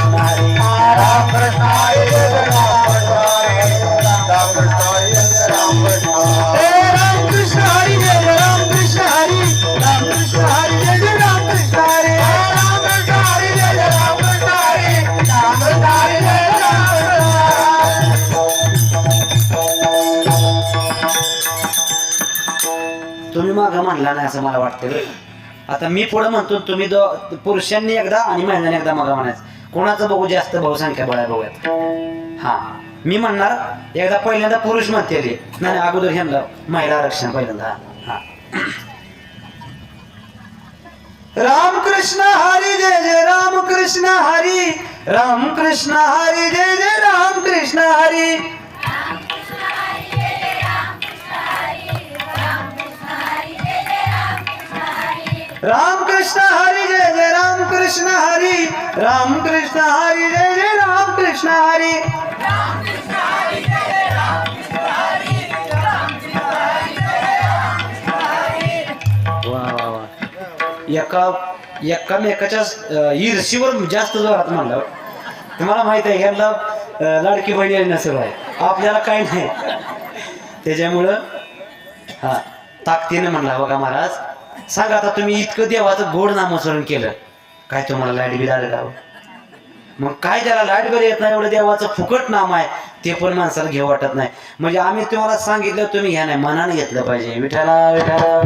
Speaker 1: राम कृष्ण हरी जय जय राम कृष्ण हरी, राम कृष्ण हरी जय जय राम कृष्ण हरी,
Speaker 2: राम कृष्ण हरी जय जय राम कृष्ण हरी, राम कृष्ण हरी जय जय राम कृष्ण हरी,
Speaker 1: राम कृष्ण हरी जय जय राम कृष्ण हरी, राम कृष्ण हरी जय जय राम
Speaker 2: तुम्ही मागं म्हणला नाही असं मला वाटतं रे. आता मी पुढे म्हणतो, तुम्ही पुरुषांनी एकदा आणि महिलांनी एकदा मागं म्हणायचं. कोणाचं बघू जास्त बहुसंख्या बळा बघूयात. हा मी म्हणणार एकदा, पहिल्यांदा पुरुष म्हणते रे, नाही अगोदर ह्यांना महिला आरक्षण पहिल्यांदा. हा राम कृष्ण हरी जय जय राम कृष्ण हरी, राम कृष्ण हरी जय जय राम कृष्ण हरी, राम कृष्ण हरी जय जय राम कृष्ण हरी, राम कृष्ण हरी जय जय राम कृष्ण हरी. वा वा वा. एकामेकाच्या ईर्षीवर जास्त जोरात म्हणलं. तुम्हाला माहित आहे ह्यांना लाडकी बहिणी नसेल आहे, आपल्याला काय नाही. त्याच्यामुळं हा ताकदीने म्हणला बघा महाराज. सांगा आता, तुम्ही इतकं देवाचं गोड नामस्मरण केलं, काय तुम्हाला लाईट बिल आलं का? मग काय त्याला लाईट बिल येत नाही, एवढं देवाचं फुकट नाम आहे ते पण माणसाला घेऊ वाटत नाही. म्हणजे आम्ही तुम्हाला सांगितलं, तुम्ही ह्या नाही मनाने घेतलं पाहिजे. विठाला विठाला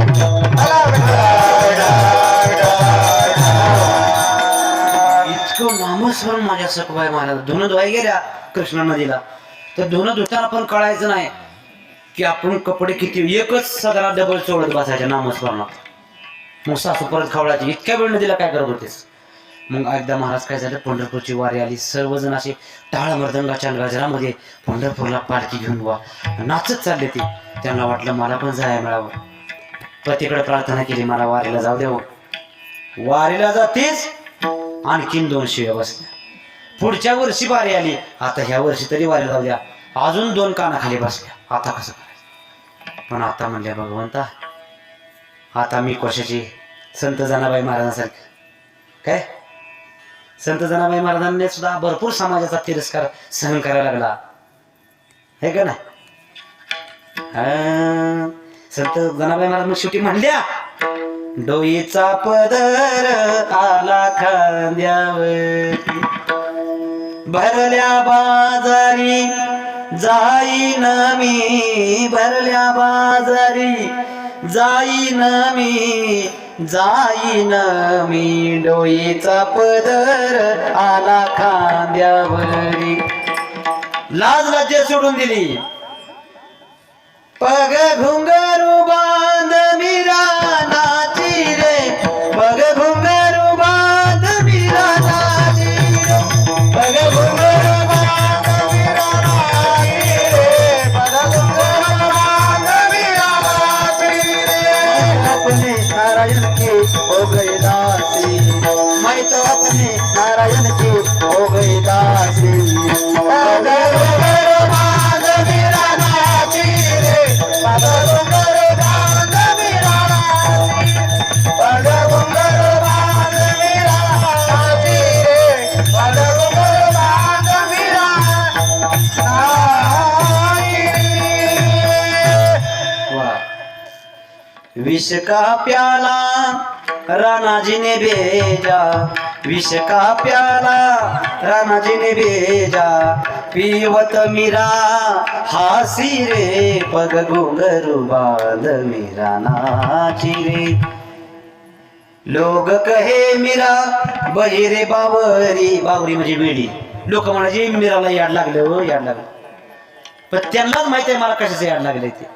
Speaker 2: इतकं नामस्मरण माझ्या सखुबाई महाराज धुणं धुवाय गेल्या कृष्णा नदीला, तर धुणं धुताना पण कळायचं नाही की आपण कपडे किती, एकच सदरा डबल चोळत बसायच्या नामस्मरणात. मग सासू परत खवळायची, इतक्या वेळ नदीला काय करत होतेस? मग एकदा महाराज काय झालं, पंढरपूरची वारी आली. सर्वजण असे टाळ मृदंगाच्या गजरामध्ये पंढरपूरला पालखी घेऊन नाचत चालले ते. त्यांना वाटलं मला पण जायला मिळावं. पतीकडे प्रार्थना केली, मला वारीला जाऊ द्यावं. वारीला जातेच आणखीन 2 शिव्या बसल्या. पुढच्या वर्षी वारी आली, आता ह्या वर्षी तरी वारीला जाऊ द्या. अजून 2 कानाखाली बसल्या. आता कसं करायचं? पण आता म्हणल्या भगवंता, आता मी कशाची संत जनाबाई महाराजांसारखं काय. संत जनाबाई महाराजांनी सुद्धा भरपूर समाजाचा तिरस्कार सहन करायला लागला हे का नाही. संत जनाबाई महाराज मग शेवटी म्हणल्या, डोईचा पदर आला खांद्यावर, भरल्या बाजारी जाईन मी, भरल्या बाजारी जाईन मी, जाईन मी, डोईचा पदर आला खांद्यावरी. लाज लज्जा सोडून दिली. पग घुंगरू बांध मी रानाची रे, पग घुंगरू बांध मी रानाची रे, पग घुंगरू बांध मी रानाची रे, पग घुंगरू बांध मी रानाची रे. अपने नारायण की हो गई दासी, मैं तो अपने नारायण की हो गई दासी. पग घुंगरू बांध मी रानाची रे, पग घुंगरू बांध मी रानाची, पग घुंगरू बांध मी रानाची रे, पग घुंगरू बांध मी रानाची. विष का प्याला रानाजी ने भेजा, विष का प्याला रानाजी ने भेजा, पीवत मीरा हासी रे, पग घुंगरू बांध मीरा नाची रे. लोग कहे मीरा बहिरे बावरी, बावरी म्हणजे वेडी. लोक म्हणायचे मीराला याड लागलं हो, याड लागलं. पण त्यांनाच माहिती आहे मला कशाचं याड लागलंय ते.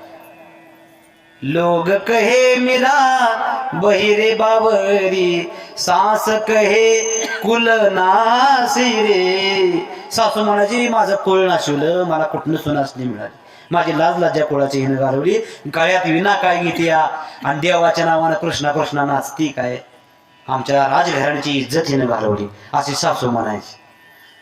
Speaker 2: लोग कहे मीरा बहिरे बावरी, सास कहे कुल नासी रे. सासू म्हणायची माझं कुळ नाशिवलं, मला कुठनं सुनासली मिळाली, माझी लाज लज्जा कुळाची हिनं घालवली, गळ्यात विना काय घेते आणि देवाच्या नावानं कृष्णा कृष्णा नाचती काय, आमच्या राजघराण्याची इज्जत हिनं घालवली, अशी सासू म्हणायची.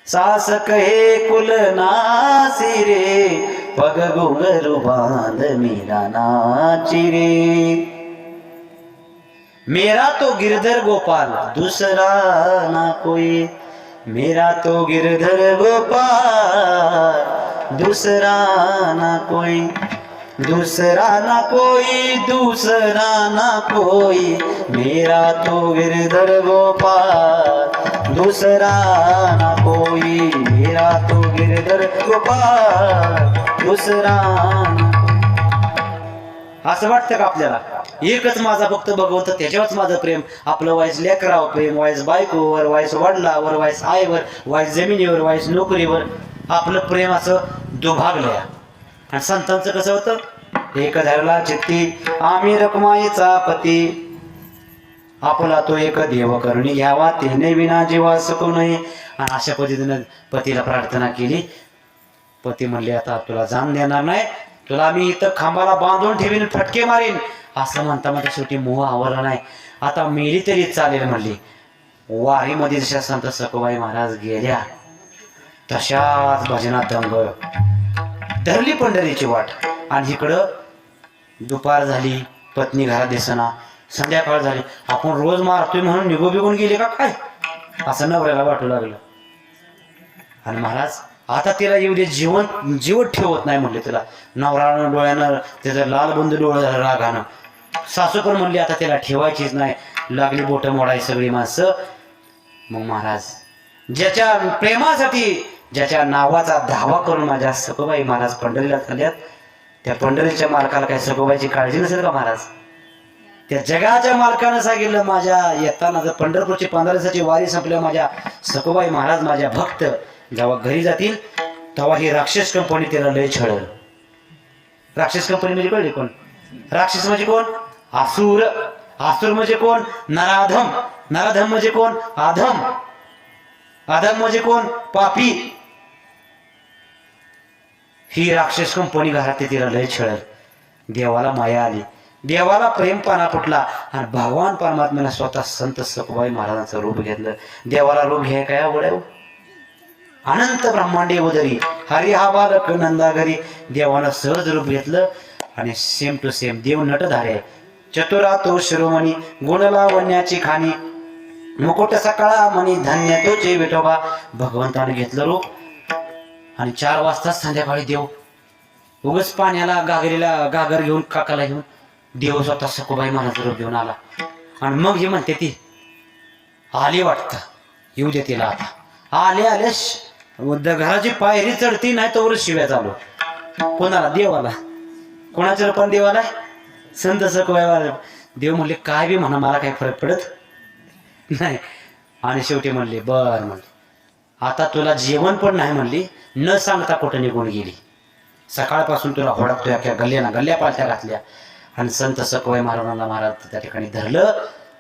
Speaker 2: सास कहे कुल नासी रे, पग घुंगरू बांध मीरा नाची रे. मेरा तो गिरधर गोपाल दूसरा ना कोई, मेरा तो गिरधर गोपाल दूसरा ना कोई, दूसरा ना कोई, दूसरा ना कोई, मेरा तो गिरधर गोपाल दूसरा ना कोई, मेरा तो गिरधर गोपाल दूसरा ना. असं वाटतं का आपल्याला एकच माझा फक्त भगवंत, त्याच्यावरच माझं प्रेम. आपलं वाईस लेकरावर प्रेम, वाईस बायकोवर, वाईस वडिलावर, वाईस आईवर, वाईस जमिनीवर, वाईस नोकरीवर आपलं प्रेम असं दुभागलंय. आणि संतांचं कसं होतं, एक धरला चित्ती आम्ही रकमाईचा पती, आपला तो एक देव करुणी घ्यावा, तेने विना जीवा सकू नये. आणि अशा पद्धतीनं पतीला प्रार्थना केली. पती म्हणले आता तुला जाण देणार नाही, तुला मी इथं खांबाला बांधून ठेवीन, फटके मारीन. असं म्हणता म्हणता शेवटी मोह आवरला नाही, आता मेली तरी चालेल म्हणली. वारीमध्ये जशा संत सखुबाई महाराज गेल्या तशाच भजनात दंग धरली पंढरीची वाट. आणि इकडं दुपार झाली, पत्नी घरात दिसना, संध्याकाळ झाली, आपण रोज मारतोय म्हणून निघून बिघून गेले का काय, असं नवऱ्याला वाटू लागलं. आणि महाराज आता तिला येऊ दे, जीवत ठेवत नाही म्हणले तिला. नवरा डोळ्यानं त्याचं लाल बंद डोळं झालं रागानं. सासू पण म्हणली आता तिला ठेवायचीच नाही, लागली बोटं मोडाय सगळी माणसं. मग महाराज ज्याच्या प्रेमासाठी ज्याच्या नावाचा धावा करून माझ्या सखुबाई महाराज पंढरीला चालल्यात, त्या पंढरीच्या मालकाला काय सखुबाईची काळजी नसेल का महाराज. त्या जगाच्या मालकानं सांगितलं माझ्या येताना जर पंढरपूरची 15 दिवसाची वारी संपल्या माझ्या सखुबाई महाराज माझ्या भक्त जेव्हा घरी जातील तेव्हा ही राक्षस कंपनी त्याला लय छळल. राक्षस कंपनी म्हणजे कळली कोण, राक्षस म्हणजे कोण, आसुर. आसुर म्हणजे कोण, नराधम. नराधम म्हणजे कोण, आधम. आधम म्हणजे कोण, पापी. ही राक्षस कंपनी घरात तिला लय छळल. देवाला माया आली, देवाला प्रेमपणा फुटला आणि भगवान परमात्म्याने स्वतः संत सखुबाई महाराजांचं रूप घेतलं. देवाला रूप घ्याय काय आवड आहे. अनंत ब्रह्मांडे उदरी हरी हा बालक नंदा घरी. देवानं सहज रूप घेतलं आणि सेम टू सेम देव नटधारे, चतुरा तो शिरोमणी, गुण लावण्याची खाणी, मुकुट सकाळा मणी, धन्य तोचे विठोबा. भगवंताने घेतलं रूप आणि 4 वाजता संध्याकाळी देव उगच पाण्याला गागर घेऊन काकाला घेऊन देव स्वतः सखुबाई महाराज रूप घेऊन आला. आणि मग हे म्हणते ती आली वाटतं, येऊ दे तिला आता. आले घराची पायरी चढती नाही तोवर शिव्या चालू. कोणाला, देवाला. कोणाच्या रूपाने देवाला, संत सखुबाई. देव म्हणले काय बी म्हणा मला काही फरक पडत नाही. आणि शेवटी म्हणले बर म्हणले आता तुला जेवण पण नाही म्हणली, न सांगता कुठं निघून गेली. सकाळपासून तुला होडकतोय, अख्या गल्ल्या पालत्या घातल्या. आणि संत सखुबाई महाराजांना महाराज त्या ठिकाणी धरलं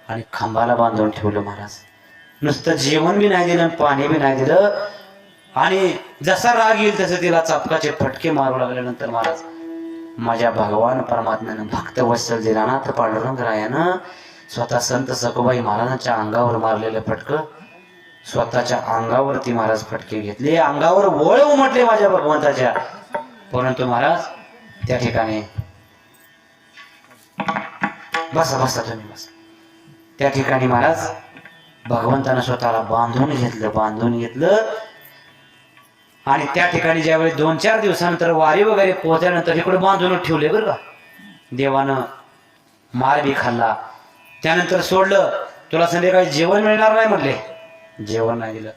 Speaker 2: आणि खांबाला बांधून ठेवलं. महाराज नुसतं जेवण बी नाही दिलं, पाणी बी नाही दिलं. आणि जसा राग येईल तसं तिला चापकाचे फटके मारू लागल्यानंतर महाराज माझ्या भगवान परमात्म्यानं भक्त वत्सल दिनानाथ पांडुरंग रायानं स्वतः संत सखुबाई महाराजांच्या अंगावर मारलेलं फटकं स्वतःच्या अंगावरती महाराज फटके घेतले, अंगावर वळ उमटले माझ्या भगवंताच्या. परंतु महाराज त्या ठिकाणी बसा तुम्ही बसा. त्या ठिकाणी महाराज भगवंतानं स्वतःला बांधून घेतलं. आणि त्या ठिकाणी ज्यावेळी 2-4 दिवसानंतर वारी वगैरे पोहोचल्यानंतर इकडे बांधून ठेवले बरं का. देवानं मार बी खाल्ला. त्यानंतर सोडलं, तुला संध्याकाळी जेवण मिळणार नाही म्हणले, जेवण नाही दिलं.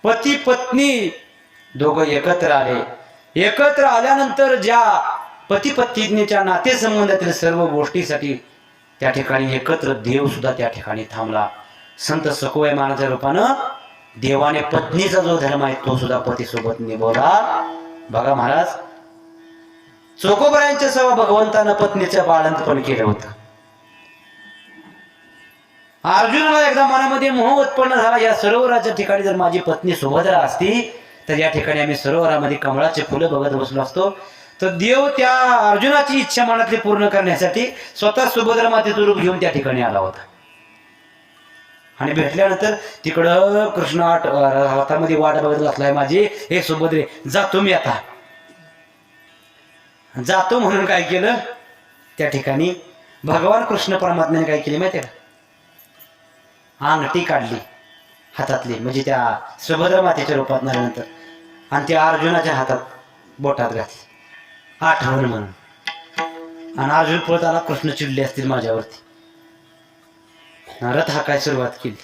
Speaker 2: पती पत्नी दोघं एकत्र आले. एकत्र आल्यानंतर ज्या पती पत्नीच्या नातेसंबंधातील सर्व गोष्टीसाठी त्या ठिकाणी एकत्र देव सुद्धा त्या ठिकाणी थांबला. संत सखुबाई महाराजांच्या रूपानं देवाने पत्नीचा जो धर्म आहे तो सुद्धा पतीसोबत निभवला. बघा महाराज, चोकोबारायांच्या सवा भगवंतानं पत्नीचं बाळंतपण केलं होतं. अर्जुनाला एकदा मनामध्ये मोह उत्पन्न झाला, या सरोवराच्या ठिकाणी जर माझी पत्नी सुभद्रा असती तर या ठिकाणी आम्ही सरोवरामध्ये कमळाचे फुलं बघत बसलो असतो. तर देव त्या अर्जुनाची इच्छा मनातली पूर्ण करण्यासाठी स्वतः सुभद्रा मातेचं रूप घेऊन त्या ठिकाणी आला होता. आणि भेटल्यानंतर तिकडं कृष्ण हातामध्ये वाट बघत बसलाय माझी, हे सुभद्रे जातो मी आता. जातो म्हणून काय केलं, त्या ठिकाणी भगवान कृष्ण परमात्म्याने काय केली माहिती आहे का, अंगठी काढली हातातली, म्हणजे त्या सुभद्रा मातेच्या रूपात नंतर, आणि त्या अर्जुनाच्या हातात बोटात घातली आठवण म्हणून. आणि अर्जुन पळत आला, कृष्ण चिडले असतील माझ्यावरती, रथ हाकाय सुरुवात केली.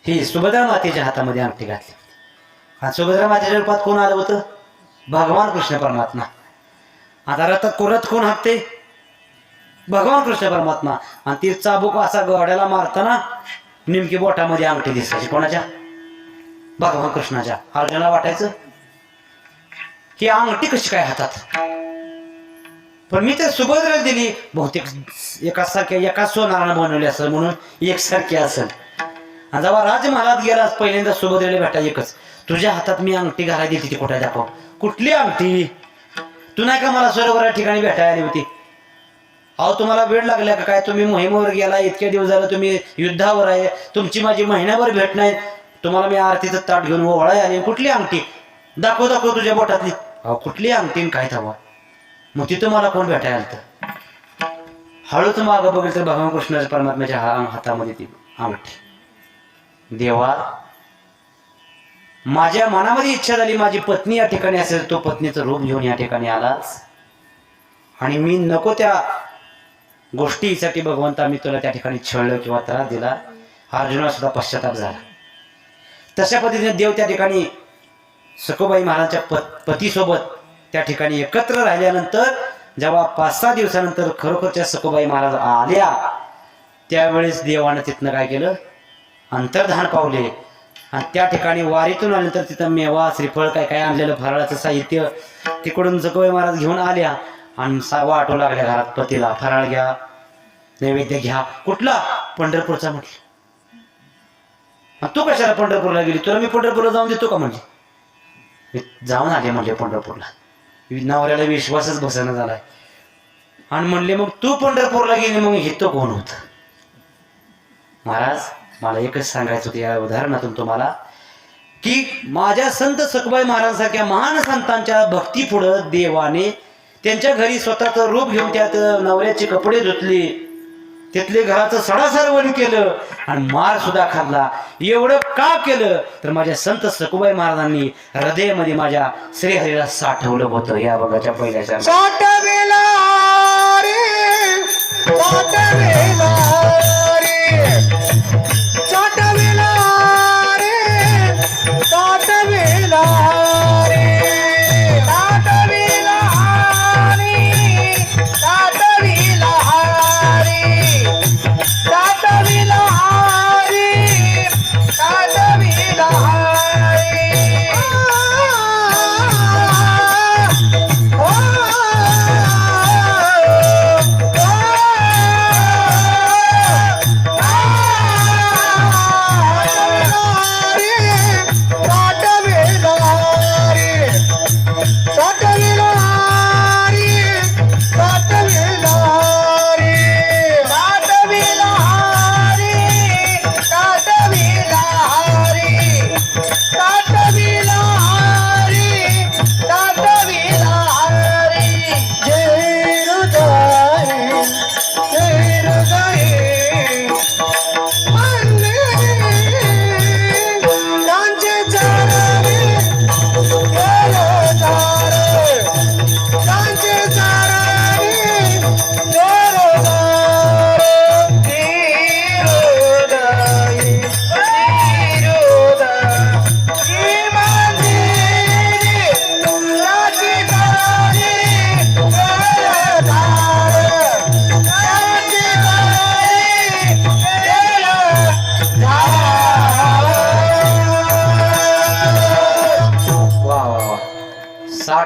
Speaker 2: ही सुभद्रा मातेच्या हातामध्ये अंगठी घातली. आणि सुभद्रा मातेच्या रूपात कोण आलं होतं, भगवान कृष्ण परमात्मा. आता रथात रथ कोण हाकते, भगवान कृष्ण परमात्मा. आणि ती चाबूक असा घोड्याला मारताना नेमकी बोटामध्ये अंगठी दिसायची, कोणाच्या, भगवान कृष्णाच्या. अर्जुनाला वाटायचं ही अंगठी कशी काय हातात, पण मी ते सुभद्रेला दिली, बहुतेक एकाच सोनारानं बनवली असेल म्हणून एकसारखी असेल. आणि जेव्हा राजमहालात गेला पहिल्यांदा सुभद्रेला भेटा एकच, तुझ्या हातात मी अंगठी घालायला दिली ती कुठे दाखव. कुठली अंगठी, तू नाही का मला सरोवरा ठिकाणी भेटायला आली होती. अहो तुम्हाला वेळ लागला का काय, तुम्ही मोहिमेवर गेला, इतक्या दिवस झालं तुम्ही युद्धावर आहे, तुमची माझी महिन्याभर भेट नाही, तुम्हाला मी आरतीचं ताट घेऊन ओवळाय आली, कुठली अंगठी दाखव दाखव तुझ्या बोटातली. अहो कुठली अंगठी काय थांबा. मग तिथं मला कोण भेटायला आलं. हळूच मागं बघितलं तर भगवान कृष्णाच्या परमात्म्याच्या हातामध्ये ती अंगठी. देवा, माझ्या मनामध्ये इच्छा झाली माझी पत्नी या ठिकाणी असेल, तो पत्नीचं रूप घेऊन या ठिकाणी आलाच. आणि मी नको त्या गोष्टीसाठी भगवंता मी तुला त्या ठिकाणी छळलं किंवा त्रास दिला. अर्जुनाला सुद्धा पश्चाताप झाला. तशा पद्धतीने देव त्या ठिकाणी सखुबाई महाराजांच्या पतीसोबत त्या ठिकाणी एकत्र राहिल्यानंतर जेव्हा 5-6 दिवसानंतर खरोखरच्या सखुबाई महाराज आल्या, त्यावेळेस देवानं तिथनं काय केलं, अंतर्धान पावले. आणि त्या ठिकाणी वारीतून आल्यानंतर तिथं मेवा श्रीफळ काय काय आणलेलं फराळाचं साहित्य तिकडून सखुबाई महाराज घेऊन आल्या आणि वाटू लागल्या घरात पतीला, फराळ घ्या, नैवेद्य घ्या. कुठला, पंढरपूरचा म्हटलं. तू कशाला पंढरपूरला गेली, तुला मी पंढरपूरला जाऊन देतो का म्हणजे. मी जाऊन आले म्हणजे पंढरपूरला. नवऱ्याला विश्वासच बसणं झालाय. आणि म्हणले मग तू पंढरपूरला गेली, मग हे तो कोण होत. महाराज मला एकच सांगायचं होतं या उदाहरणातून तुम्हाला, की माझ्या संत सखुबाई महाराजांसारख्या महान संतांच्या भक्ती पुढं देवाने त्यांच्या घरी स्वतःचं रूप घेऊन त्यात नवऱ्याचे कपडे धुतले, तिथले घराचं सडासरवण केलं आणि मार सुद्धा खाल्ला. एवढं का केलं तर माझ्या संत सखुबाई महाराजांनी हृदयामध्ये माझ्या श्रीहरीला साठवलं होतं. या बघाच्या पहिल्याच्या
Speaker 1: साठवेला रे, साठवेला रे, साठवेला रे, साठवेला रे, साठवेला रे, साठवेला रे, साठवेला रे, साठवेला रे.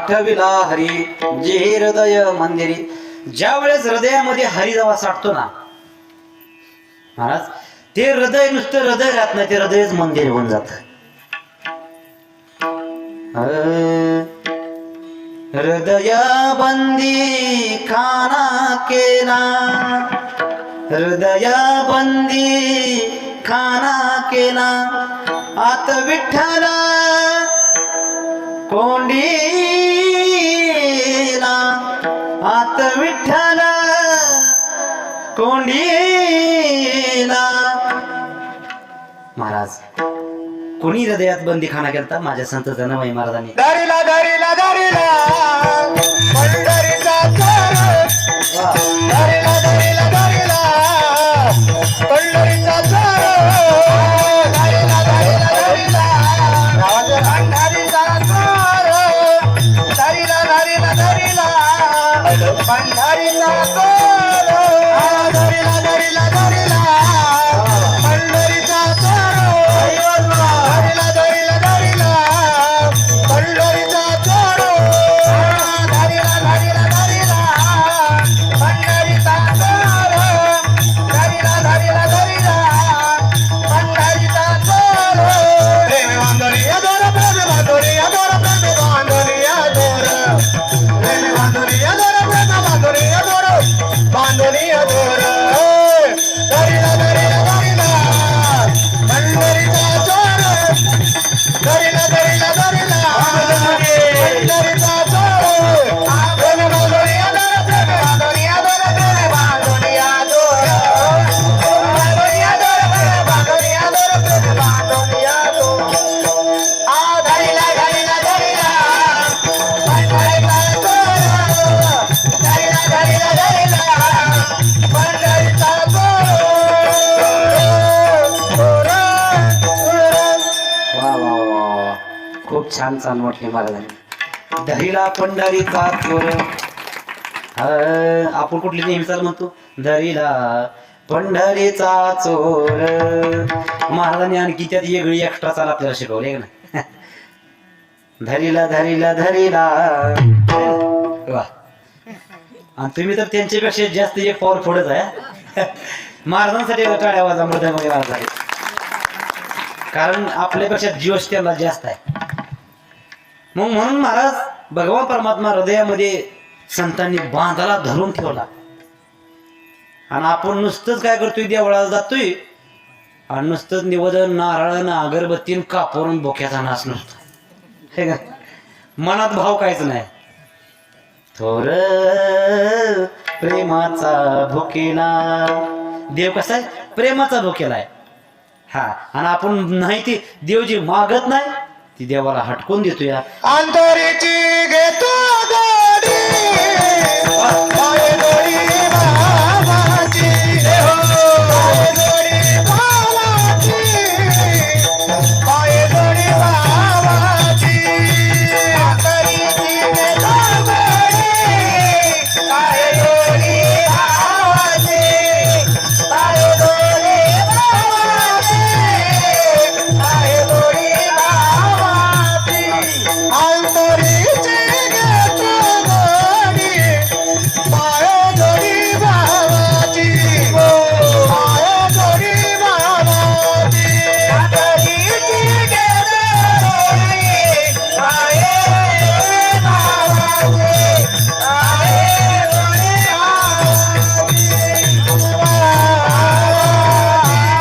Speaker 2: साठविला हरी जे हृदय मंदिरी. ज्या वेळेस हृदयामध्ये हरी जेव्हा साठतो ना महाराज, ते हृदय नुसतं हृदय राहत नाही, ते हृदयच मंदिर होऊन जात. हृदया बंदी खाना केला, हृदया बंदी खाना केला, आत विठ्ठला कोंडीला, आत विठ्ठला कोंडीला. महाराज कोणी हृदयात बंदी खाना केलता? माझ्या संत जनाबाई महाराजांनी.
Speaker 1: दारीला दारीला दारीला पंढरीचा चोर, दारीला दारीला दारीला पंढरीचा चोर, दारीला दारीला दारीला पंढरीचा चोर, दारीला दारीला दारीला पंढरीचा चोर, दारीला दारीला दारीला पंढरीचा चोर, दारीला दारीला दारीला पंढरीचा चोर, दारीला दारीला दारीला पंढरीचा चोर, दारीला दारीला दारीला पंढरीचा चोर. प्रेम बांधोरी अदोर, प्रेम बांधोरी अदोर, प्रेम बांधोरी अदोर, प्रेम बांधोरी अदोर, प्रेम बांधोरी अदोर, बांधोरी अदोर, दारीला दारीला दारीला पंढरीचा चोर, दारीला दारीला दारीला पंढरीचा चोर. प्रेम बांधोरी अदोर, प्रेम बांधोरी अदोर, प्रेम बांधोरी अदोर, बांधोरी अदोर, प्रेम बांधोरी अदोर, प्रेम बांधोरी अदोर. दारीला दारीला दारीला पंढरीचा चोर, दारीला दारीला दारीला पंढरीचा चोर.
Speaker 2: वा वा वा वा. खूप छान छान म्हटले महाराजांनी. धरीला पंढरीचा चोर. आपण कुठली नेहमी चाल म्हणतो? धरीला पंढरीचा चोर. महाराजांनी आणखी त्यात वेगळी एक्स्ट्रा चाल आपल्याला शिकवली आहे ना. धरीला धरीला धरीला. वा. आणि तुम्ही तर त्यांच्यापेक्षा जास्त एक पाऊल पुढेच आहे. महाराजांसाठी टाळ्या वाजा मृदंगामध्ये महाराज आहे, कारण आपल्यापेक्षा जीवच त्यांना जास्त आहे. मग म्हणून महाराज भगवान परमात्मा हृदयामध्ये संतांनी बांधाला धरून ठेवला. आणि आपण नुसतंच काय करतोय? देवळाला जातोय आणि नुसतंच निवेदन नारळ अगरबत्ती कापूरून बोक्याचा नाच नसतो, हे का? मनात भाव काहीच नाही. थोर प्रेमाचा भुकेला. देव कसा आहे? प्रेमाचा भुकेला आहे. हा, आणि आपण नाही ती देव जी मागत नाही ती देवाला हटकून देतो. या
Speaker 1: अंतरीची घेतो गाडी, पाय जोडी बाबाची, पाय जोडी बाबाची, पाय जोडी बाबाची. अंतरीची घेतो गाडी, पाय जोडी बाबाची, पाय जोडी बाबाची, पाय जोडी बाबाची. अंतरीची घेतो गाडी, पाय जोडी बाबाची, पाय जोडी बाबाची. अंतरीची घेतो गाडी, पाय जोडी बाबाची, पाय जोडी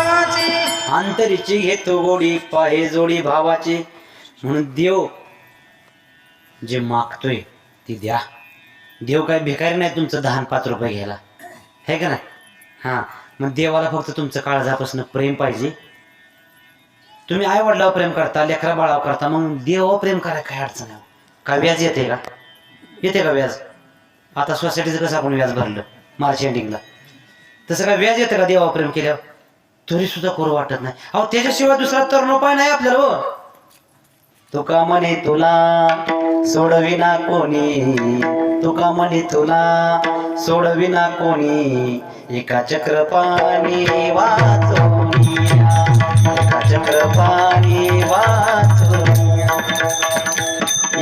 Speaker 1: बाबाची.
Speaker 2: अंतरीची घेतो गोडी पाहे जोडी भावाची. म्हणून देव जे मागतोय ती द्या. देव काय भिकारी नाही तुमचं 10-5 रुपये घ्यायला, हे का नाही? हा, मग देवाला फक्त तुमचं काळजापासून प्रेम पाहिजे. तुम्ही आई वडिलावर प्रेम करता, लेकरा बाळावर करता, मग देवावर प्रेम करायला काय अडचण आहे? का व्याज येते का? येते का व्याज? आता सोसायटीचं कसं आपण व्याज भरलं मार्च एंडिंगला, तसं काय व्याज येतं का देवावर प्रेम केल्यावर? तरी सुद्धा करू वाटत नाही. अहो त्याच्याशिवाय दुसरा तरुण उपाय नाही आपल्याला. हो, तुका म्हणे तुला सोडविना कोणी, तुका म्हणे तुला सोडविना कोणी, एका चक्रपाणी वाचोनिया, एका चक्रपाणी वाचोनिया.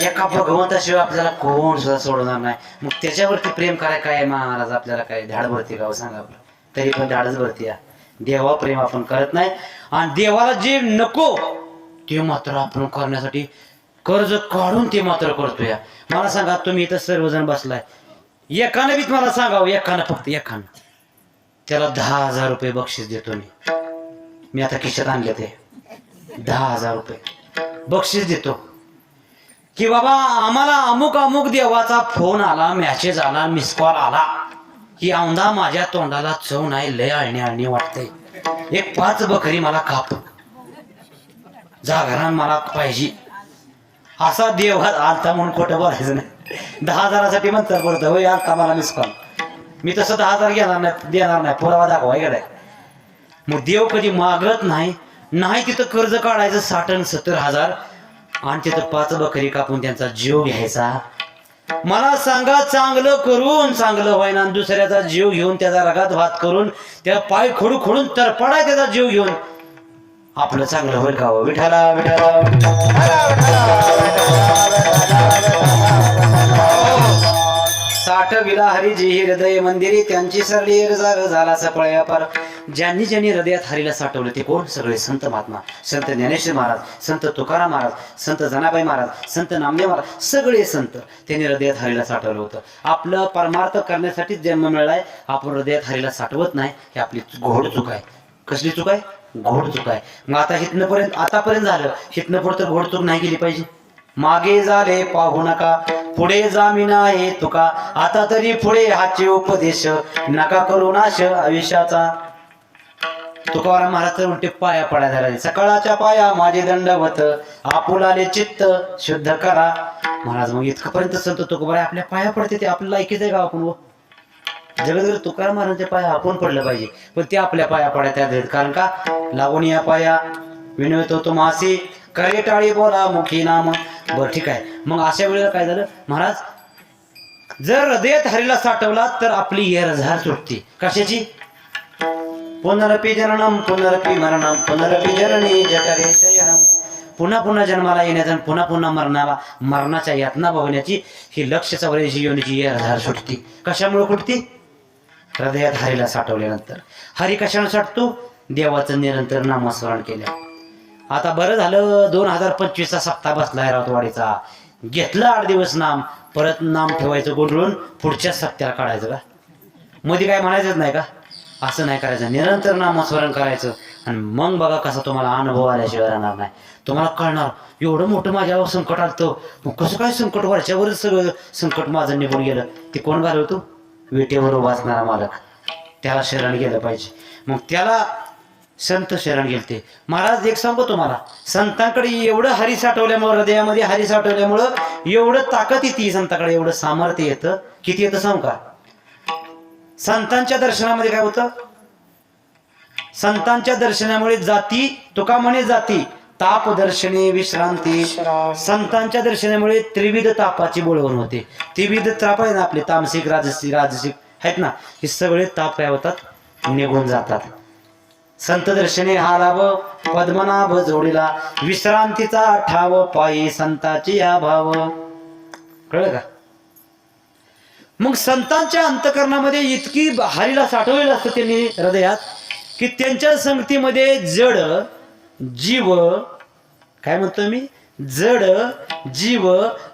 Speaker 2: एका भगवंताशिवाय आपल्याला कोण सुद्धा सोडणार नाही. मग त्याच्यावरती प्रेम कराय काय महाराज आपल्याला काय धाड भरती का हो सांगा आपलं. तरी पण धाडच भरती या देवा प्रेम आपण करत नाही. आणि देवाला जे नको ते मात्र आपण करण्यासाठी कर्ज काढून ते मात्र करतो. या मला सांगा तुम्ही इथं सर्वजण बसलाय एकानं बी मला सांगावं एकानं फक्त एकानं त्याला 10,000 रुपये बक्षीस देतो मी आता खिशात आणले ते 10,000 रुपये बक्षीस देतो की बाबा आम्हाला अमुक अमुक देवाचा फोन आला मेसेज आला मिस कॉल आला की औंधा माझ्या तोंडाला चव नाही लय आळणी वाटतंय एक 5 बकरी मला काप जागरण मला पाहिजे असा देव आलता म्हणून खोटं बोलायचं नाही. 10,000साठी म्हणतात पडतं होय आलता मला मिस कॉल मी तसं 10,000 देणार नाही पुरावा दाखवाय गेलाय. मग देव कधी मागत नाही तिथं कर्ज काढायचं 60-70,000 आणि तिथं 5 बकरी कापून त्यांचा जीव घ्यायचा. मला सांगा चांगलं करून चांगलं व्हायना आणि दुसऱ्याचा जीव घेऊन त्याचा रगात भात करून त्या पाय खोडून तरपडाय त्याचा जीव घेऊन आपलं चांगलं होईल का हो? विठाला साठ विला हरी जी हृदय मंदिरी त्यांची सरली झाला सफळ व्यापार. ज्यांनी हृदयात हरीला साठवलं ते कोण? सगळे संत महात्मा, संत ज्ञानेश्वर महाराज, संत तुकाराम महाराज, संत जनाबाई महाराज, संत नामदेव महाराज, सगळे संत त्यांनी हृदयात हरीला साठवलं होतं. आपलं परमार्थ करण्यासाठी जन्म मिळालाय. आपण हृदयात हरीला साठवत नाही हे आपली घोड चूक आहे. कसली चूक आहे? घोड चूक आहे. मग आता आतापर्यंत झालं हितनं पुढे तर घोड चूक नाही केली पाहिजे. मागे झाले पाहू नका पुढे जामीन आहे तुका आता तरी पुढे हाचे उपदेश नका करू नाश आयुष्याचा. तुकाराम महाराज तर उलटे पाया पडायला झाले. सकाळच्या पाया माझे दंडवत आपुलाले चित्त शुद्ध करा. महाराज मग इतकंपर्यंत संत तुकोबाई आपल्या पाया पडते ते आपल्या लायकीच आहे का? आपण जगदगुरु तुकाराम महाराजांच्या पाया आपण पडलं पाहिजे पण ते आपल्या पाया पडायला कारण का लागून या पाया विनवतो तो मासी करे टाळी बोला मुखी नाम. बरं ठीक आहे. मग अशा वेळेला काय झालं महाराज जर हृदयात हरीला साठवला तर आपली येरझार सुटते. कशाची? पुनरपी जननम पुनरपी मरणम पुनरपी जननी जठरे शयनम. पुन्हा जन्माला येण्याचा पुन्हा मरणाच्या यातना भोगण्याची ही लक्ष चौऱ्याऐंशी योनीची येरझार सुटती. कशामुळे फुटती? हृदयात हरीला साठवल्यानंतर. हरी कशाने साठतो? देवाचं निरंतर नामस्मरण केलं. आता बरं झालं 2025चा सप्ताह बसलाय राऊतवाडीचा. घेतलं 8 दिवस नाम परत नाम ठेवायचं गोंधळून पुढच्या सप्त्याला काढायचं का? मध्ये काय म्हणायचंच नाही का? असं नाही करायचं. निरंतर नामस्मरण करायचं आणि मग बघा कसा तुम्हाला अनुभव आल्याशिवाय राहणार नाही. तुम्हाला कळणार एवढं मोठं माझ्यावर संकट आलं मग कसं काय संकट वरच्यावरच सगळं संकट माझं निघून गेलं. ते कोण घालवतो? विटेवर उभा असणारा मालक. त्याला शरण गेलं पाहिजे. मग त्याला संत शरण गेलते. महाराज एक सांगतो तुम्हाला संतांकडे एवढं हरी साठवल्यामुळं हृदयामध्ये हरी साठवल्यामुळं एवढं ताकद येते संतांकडे एवढं सामर्थ्य येतं. किती येतं सांगू का? संतांच्या दर्शनामध्ये काय होतं? संतांच्या दर्शनामुळे जाती तुका म्हणे जाती ताप दर्शने विश्रांती. संतांच्या दर्शनामुळे त्रिविध तापाची बोलवण होते. त्रिविध ताप आहे ना आपले तामसिक राजसिक आहेत ना हे सगळे ताप काय होतात? निघून जातात. संत दर्शने हा लाभ पद्मनाभ जोडीला विश्रांतीचा ठाव पायी संताची हा भाव. कळलं का? मग संतांच्या अंतकरणामध्ये इतकी हरीला साठवलेलं असतं त्यांनी हृदयात की त्यांच्या संगतीमध्ये जड जीव काय म्हणतो मी जड जीव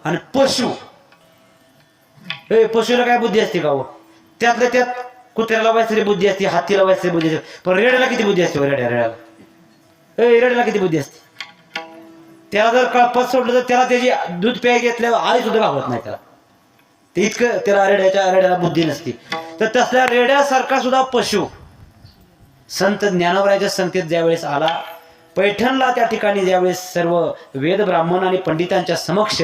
Speaker 2: आणि पशु. पशुला काय बुद्धी असते का? त्यातल्या त्यात कुत्र्याला वायसरी बुद्धी असते हातीला वायसरी बुद्धी असते पण रेड्याला किती बुद्धी असते? रेड्याला किती बुद्धी असते? त्याला जर कळपात सोडलं तर त्याला त्याची दूध प्याय घेतल्यावर आई सुद्धा गावत नाही त्याला. ते इतकं त्याला रेड्याला बुद्धी नसते. तर तसल्या रेड्यासारखा सुद्धा पशु संत ज्ञानोबराच्या संगतीत ज्यावेळेस आला पैठणला त्या ठिकाणी ज्यावेळेस सर्व वेद ब्राह्मण आणि पंडितांच्या समक्ष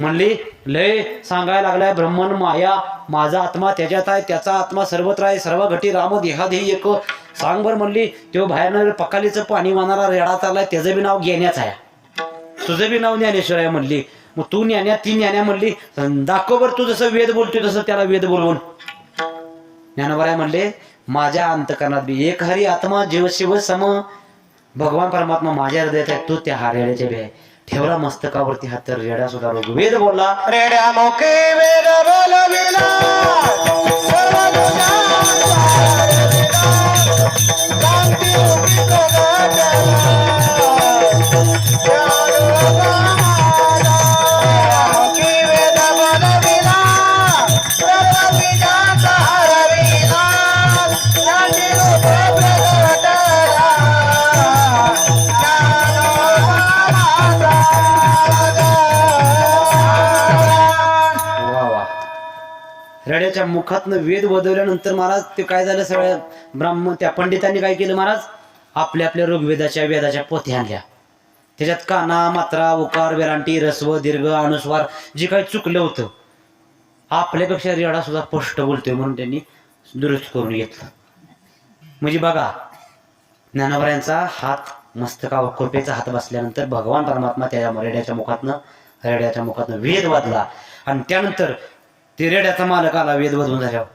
Speaker 2: म्हणले लय सांगायला लागलाय ब्रह्मन माया माझा आत्मा त्याच्यात आहे त्याचा आत्मा सर्वत्र आहे सर्व घटी राम देहादेही एक सांग बर म्हणली. तो बाहेरनं पकालीचं पाणी वाहणारा रेडा चाललाय त्याचं बी नाव ज्ञान्याच आहे तुझं बी नाव ज्ञानेश्वर आहे म्हणली. मग तू ज्ञान्या ती ज्ञान्या म्हणली दाखव बर तू जसं वेद बोलतोय तसं त्याला वेद बोलवून ज्ञानोबराय म्हणले माझ्या अंतकरणात बी एक हरी आत्मा जीव शिव सम भगवान परमात्मा माझ्या हृदयात आहे तो त्या रेड्याच्या बी आहे. ठेवला मस्तकावरती हात तर रेडा सुद्धा ऋग्वेद बोलला.
Speaker 1: रेड्या मुखी वेद बोलविला सर्व शांती मुखी वेद बोलविला सर्व बीजाचा हरविला शांती
Speaker 2: वा वा. रेड्याच्या मुखातनं वेद बदलल्यानंतर महाराज ते काय झालं, सगळ्या ब्राह्मण त्या पंडितांनी काय केलं महाराज, आपल्या आपल्या ऋग्वेदाच्या वेदाच्या पोथ्या आणल्या. त्याच्यात काना मात्रा उकार वेलांटी रस्व दीर्घ अनुस्वार जे काही चुकलं होतं, आपल्यापेक्षा रेडा सुद्धा स्पष्ट बोलतोय म्हणून त्यांनी दुरुस्त करून घेतलं. म्हणजे बघा, ज्ञानोबरायांचा हात मस्तकावर कृपेचा हात बसल्यानंतर भगवान परमात्मा त्या रेड्याच्या मुखातनं वेद वाजला. आणि त्यानंतर ते रेड्याचा मालक आला वेद वाजवून झाल्यावर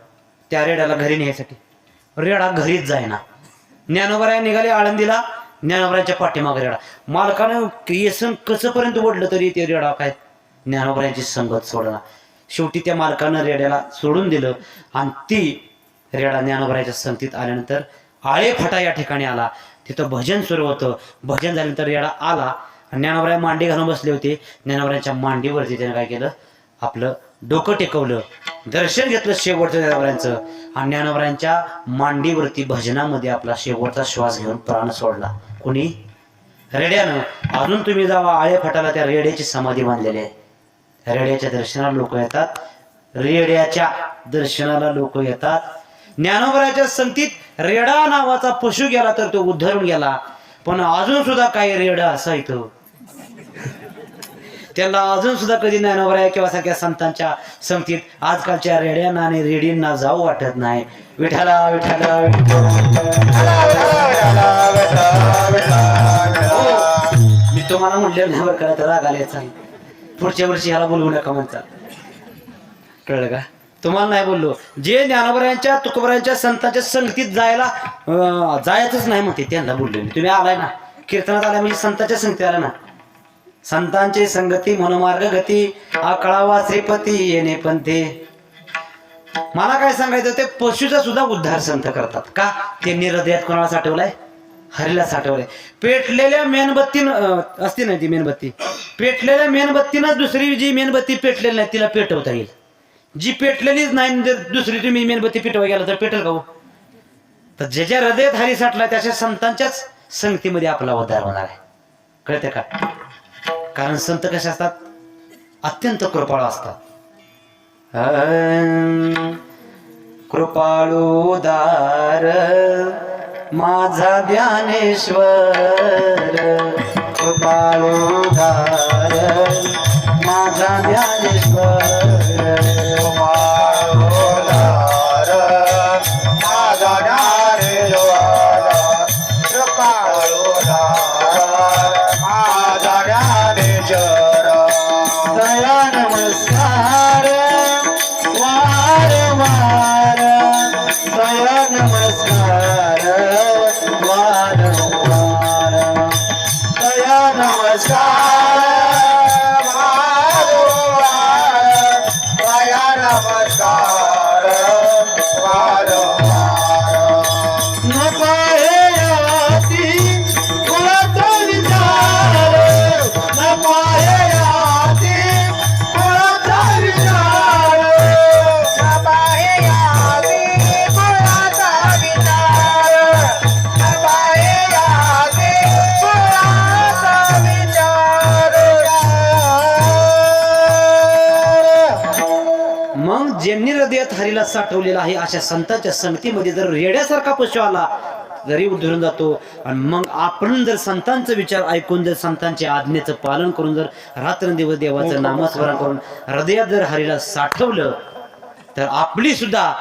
Speaker 2: त्या रेड्याला घरी न्यायसाठी. रेडा घरीच जायना. ज्ञानोबराय निघाले आळंदीला, ज्ञानोबरायांच्या पाठीमागे रेडा. मालकानं येसन कसंपर्यंत ओढलं तरी ते रेडा काय ज्ञानोबरायांची संगत सोडला. शेवटी त्या मालकानं रेड्याला सोडून दिलं आणि ती रेडा ज्ञानोबरायांच्या संगतीत आल्यानंतर आळे फाटा या ठिकाणी आला. तिथं भजन सुरू होतं. भजन झाल्यानंतर रेडा आला. ज्ञानोबराय मांडी घालून बसले होते. ज्ञानोबरायांच्या मांडीवरती त्याने काय केलं, आपलं डोकं टेकवलं, दर्शन घेतलं शेवटचं ज्ञानोबरायांचं. आणि ज्ञानोबरायांच्या मांडीवरती भजनामध्ये आपला शेवटचा श्वास घेऊन प्राण सोडला. कोणी? रेड्यानं. अजून तुम्ही जावा आळे फाटाला, त्या रेड्याची समाधी बांधलेली आहे. रेड्याच्या दर्शनाला लोक येतात. रेड्याच्या दर्शनाला लोक येतात. ज्ञानोबराच्या संगतीत रेडा नावाचा पशु गेला तर तो उद्धरून गेला. पण अजून सुद्धा काही रेडा असायचं, त्याला अजून सुद्धा कधी ज्ञानोबराया किंवा सगळ्या संतांच्या संगतीत आजकालच्या रेड्यांना आणि रेडींना जाऊ वाटत नाही. विठाला विठाला मी तुम्हाला म्हटलं नाही बरं का, तर राग आल्याचा पुढच्या वर्षी ह्याला बोलवू नका म्हणता. कळलं का? तुम्हाला नाही बोललो. जे ज्ञानोबरायांच्या तुकोबरायांच्या संतांच्या संगतीत जायचंच नाही म्हणते त्यांना बोललो. तुम्ही आलाय ना कीर्तनात आलाय म्हणजे संतांच्या संगतीत आला ना. संतांची संगती मनोमार्ग गती आकळावा श्रीपती येणे पण ते. मला काय सांगायचं, ते पशुचा सुद्धा उद्धार संत करतात का? त्यांनी हृदयात कोणाला साठवलाय? हरीला साठवलंय. पेटलेल्या मेणबत्तीनं असते ना ती मेणबत्ती, पेटलेल्या मेणबत्तीनं दुसरी जी मेणबत्ती पेटलेली नाही तिला पेटवता येईल. जी पेटलेलीच नाही जर दुसरी तुम्ही मेणबत्ती पेटवा गेला तर पेटेल का हो? तर ज्याच्या हृदयात हरी साठला त्याच्या संतांच्याच संगतीमध्ये आपला उद्धार होणार आहे. कळते का? कारण संत कसे असतात? अत्यंत कृपाळू असतात. कृपाळू उदार माझा ज्ञानेश्वर, कृपाळू उदार माझा ज्ञानेश्वर,
Speaker 1: माझा ज्ञानेश्वर, माझा ज्ञानेश्वर.
Speaker 2: दया नमस्कार वारंवार, दया नमस्कार वारंवार,
Speaker 1: दया नमस्कार वारंवार, दया नमस्कार वारंवार.
Speaker 2: नको हे याती कुळाचा विचार,
Speaker 1: नको हे याती कुळाचा विचार, नको हे याती कुळाचा विचार, नको हे याती कुळाचा विचार.
Speaker 2: मग ज्यांनी हृदयात हरीला साठवलेला आहे अशा संतांच्या संगतीमध्ये जर रेड्यासारखा पशु आला जरी उद्धरून जातो. आणि मग आपण जर संतांचा विचार ऐकून जर संतांच्या आज्ञेचं पालन करून जर रात्रंदिवस देवाचं नामस्मरण करून हृदयात जर हरीला साठवलं तर आपली सुद्धा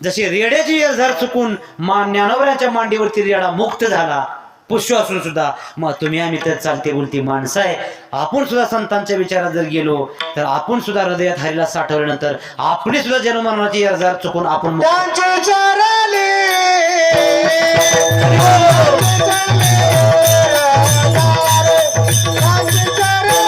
Speaker 2: जशी रेड्याची येरझार चुकून ज्ञानोबराच्या मांडीवरती रेडा मुक्त झाला पुष्य असून सुद्धा, मग तुम्ही आम्ही तर चालते बोलती माणसं आहे. आपण सुद्धा संतांच्या विचारात जर गेलो तर आपण सुद्धा हृदयात हरीला साठवल्यानंतर आपली सुद्धा जन्ममरणाची येरझार चुकून आपण
Speaker 1: त्यांचे चरणी त्यांचे चरणी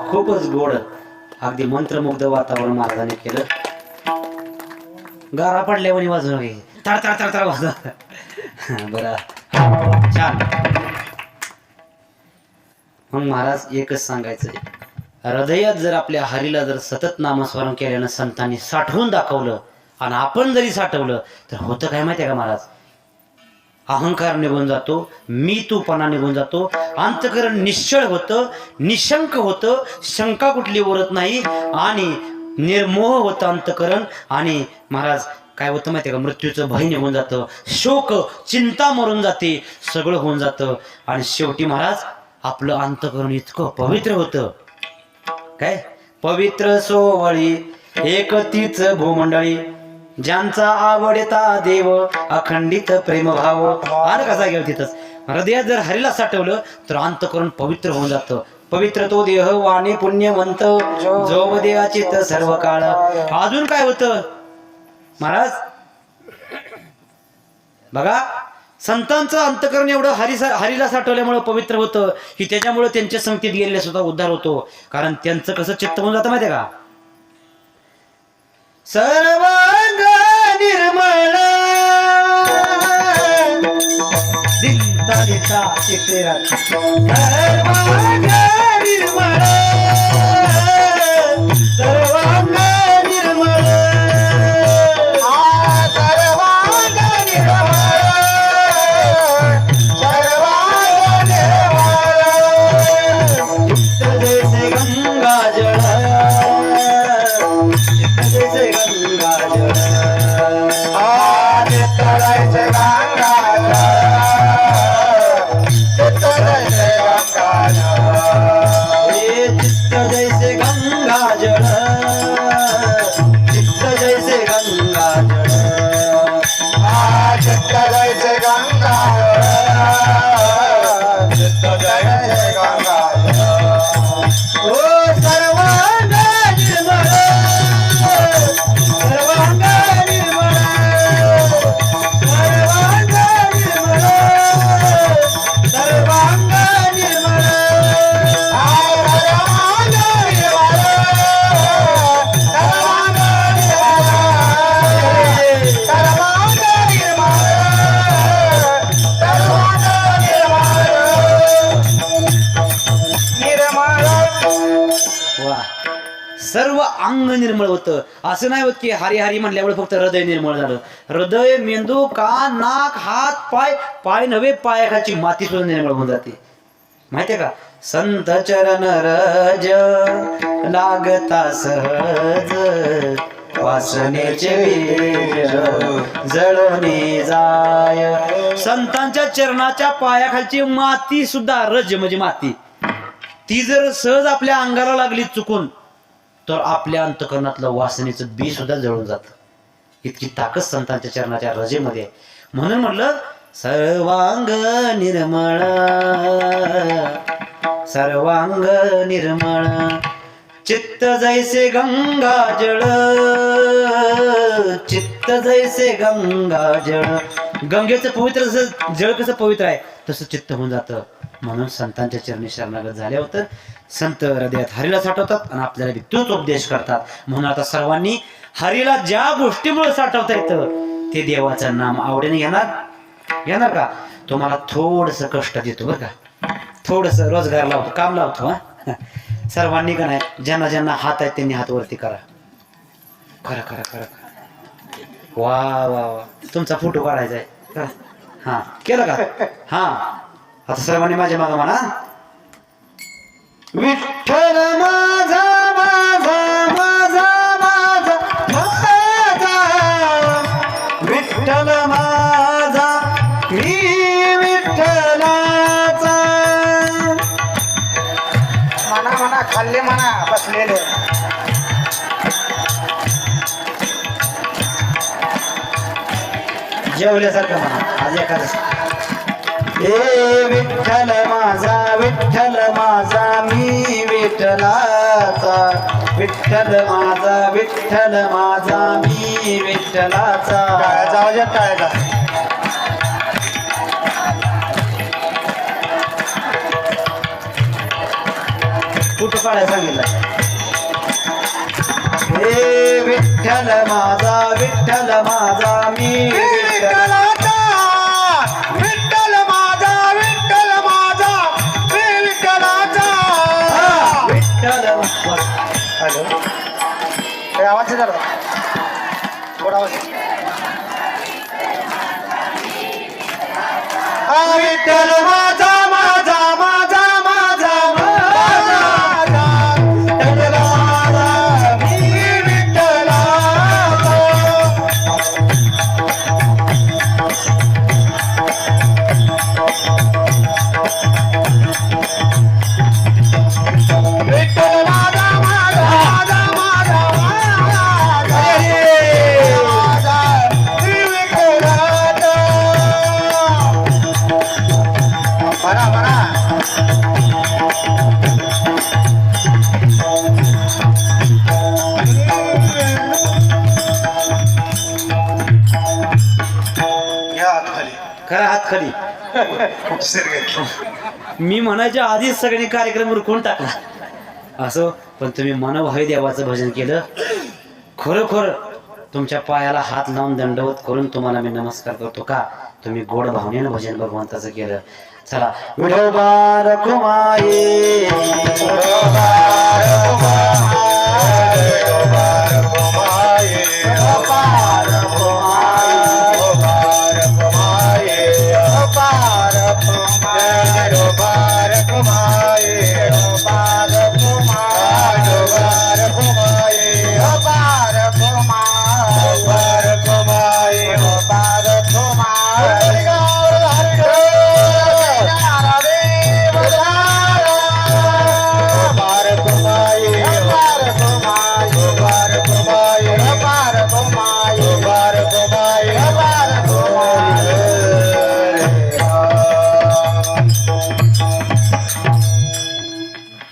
Speaker 2: खूपच गोड अगदी मंत्रमुग्ध वातावरण महाराजांनी केलं. गारा पडल्यावर वाजवलं तड तड तड तड वाजव. बरं छान. मग महाराज एकच सांगायचं, हृदयात जर आपल्या हरीला जर सतत नामस्मरण केल्यानं संतांनी साठवून दाखवलं आणि आपण जरी साठवलं तर होतं काय माहिती आहे का महाराज, अहंकार निघून जातो, मी तूपणा निघून जातो, अंतकरण निश्चळ होतं, निशंक होतं, शंका कुठली उरत नाही आणि निर्मोह होतं अंतकरण. आणि महाराज काय होतं माहिती आहे का, मृत्यूचं भय निघून जातं, शोक चिंता मरून जाते, सगळं होऊन जातं. आणि शेवटी महाराज आपलं अंतकरण इतकं पवित्र होतं, काय पवित्र सोवळी एक तीच भूमंडळी, ज्यांचा आवडता देव अखंडित प्रेमभाव. आलं कसा घेऊ तिथंच हृदयात जर हरीला साठवलं तर अंतकरण पवित्र होऊन जातं. पवित्र तो देह वाणी पुण्यवंत, जो देहाचित सर्व काळ. अजून काय होतं महाराज बघा, संतांचं अंतकरण एवढं हरीला साठवल्यामुळे पवित्र होतं की त्याच्यामुळे त्यांच्या संगतीत गेलेले सुद्धा उद्धार होतो. कारण त्यांचं कसं चित्त होऊन जातं माहितीये का, सर्वांग निर्मळ दिलता देता चित्तेरा, सर्वांग निर्मळ सर्वांग निर्मळ जैसे गंगा जल, जैसे गंगा जल,
Speaker 1: जैसे गंगा
Speaker 2: चित्त जैसे गंगा जल, चित्त जैसे गंगा जल,
Speaker 1: चित्त जैसे गंगा चित्त जैसे गंगा.
Speaker 2: ओ सर्वांग निर्मळ, सर्वांग निर्मळ, सर्वांग निर्मळ, सर्वांग निर्मळ, वा सर्व अंग निर्मळ होतं. असं नाही होत की हरी हरी म्हणल्यामुळे फक्त हृदय निर्मळ झालं. हृदय, मेंदू, कान, नाक, हात, पाय, पाय नव्हे पायाखालची माती सुद्धा निर्मळ होऊन जाते माहितीये का. संत चरण रज लागता सहज, वासनेचे बीज जळवणे जाय. संतांच्या चरणाच्या पायाखालची माती सुद्धा, रज म्हणजे माती, ती जर सहज आपल्या अंगाला लागली चुकून तर आपल्या अंतकरणातलं वासनेचं बी सुद्धा जळून जातं. इतकी ताकद संतांच्या चरणाच्या रजेमध्ये आहे. म्हणून म्हटलं सर्वांग निर्मळ, सर्वांग निर्मळ, चित्त जैसे गंगा जळ, चित्त जैसे गंगा जळ. गंगेचं पवित्र जसं जळ कसं पवित्र आहे तसं चित्त होऊन जातं. म्हणून संतांच्या चरणी शरणागत झाले होतं. संत हृदयात हरीला साठवतात आणि आपल्याला तोच उपदेश करतात. म्हणून आता सर्वांनी हरीला ज्या गोष्टीमुळे साठवता येतं ते देवाचं नाम आवडीने घेणार का. तुम्हाला थोडस कष्ट देतो बरं का, थोडस रोजगार लावतो, काम लावतो. हा सर्वांनी का नाही, ज्यांना ज्यांना हात आहेत त्यांनी हात वरती करा, करा करा करा. वा वा वा, तुमचा फोटो काढायचा आहे करा. हा केलं का. हा आता सर्वांनी माझ्या मागा म्हणा, विठ्ठल माझा माझा माझा माझा माझा, विठ्ठल माझा मी विठ्ठलाचा.
Speaker 1: म्हणा म्हणा, खाल्ले म्हणा, बसलेले.
Speaker 2: जेवल्यासारखं म्हणा आज एखादं. ए विठ्ठल माझा मी विठ्ठलाचा, विठ्ठल माझा मी विठ्ठलाचा.
Speaker 1: जाऊ टाळायचा.
Speaker 2: कुठं पाडायला सांगितलं. हे विठ्ठल माझा मी
Speaker 1: विठ्ठलाचा विठ्ठल माझा विठ्ठलाचा
Speaker 2: विठ्ठल.
Speaker 1: हॅलो काय आवाज जरा थोडा आवाज विठ्ठल माझा माझा माझा माझा माझा विठ्ठल माझा मी विठ्ठलाचा विठ्ठल माझा माझा माझा माझा माझा मी विठ्ठलाचा बरा बरा या हात खाली
Speaker 2: खरा हात खाली. मी म्हणायच्या आधीच सगळे कार्यक्रम उरकून टाकला. असो, पण तुम्ही मनभावी देवाचं भजन केलं. खरोखर तुमच्या पायाला हात लावून दंडवत करून तुम्हाला मी नमस्कार करतो. का तुम्ही गोड भावनेनं भजन भगवंताचं केलं. चला, विठोबा रखुमाई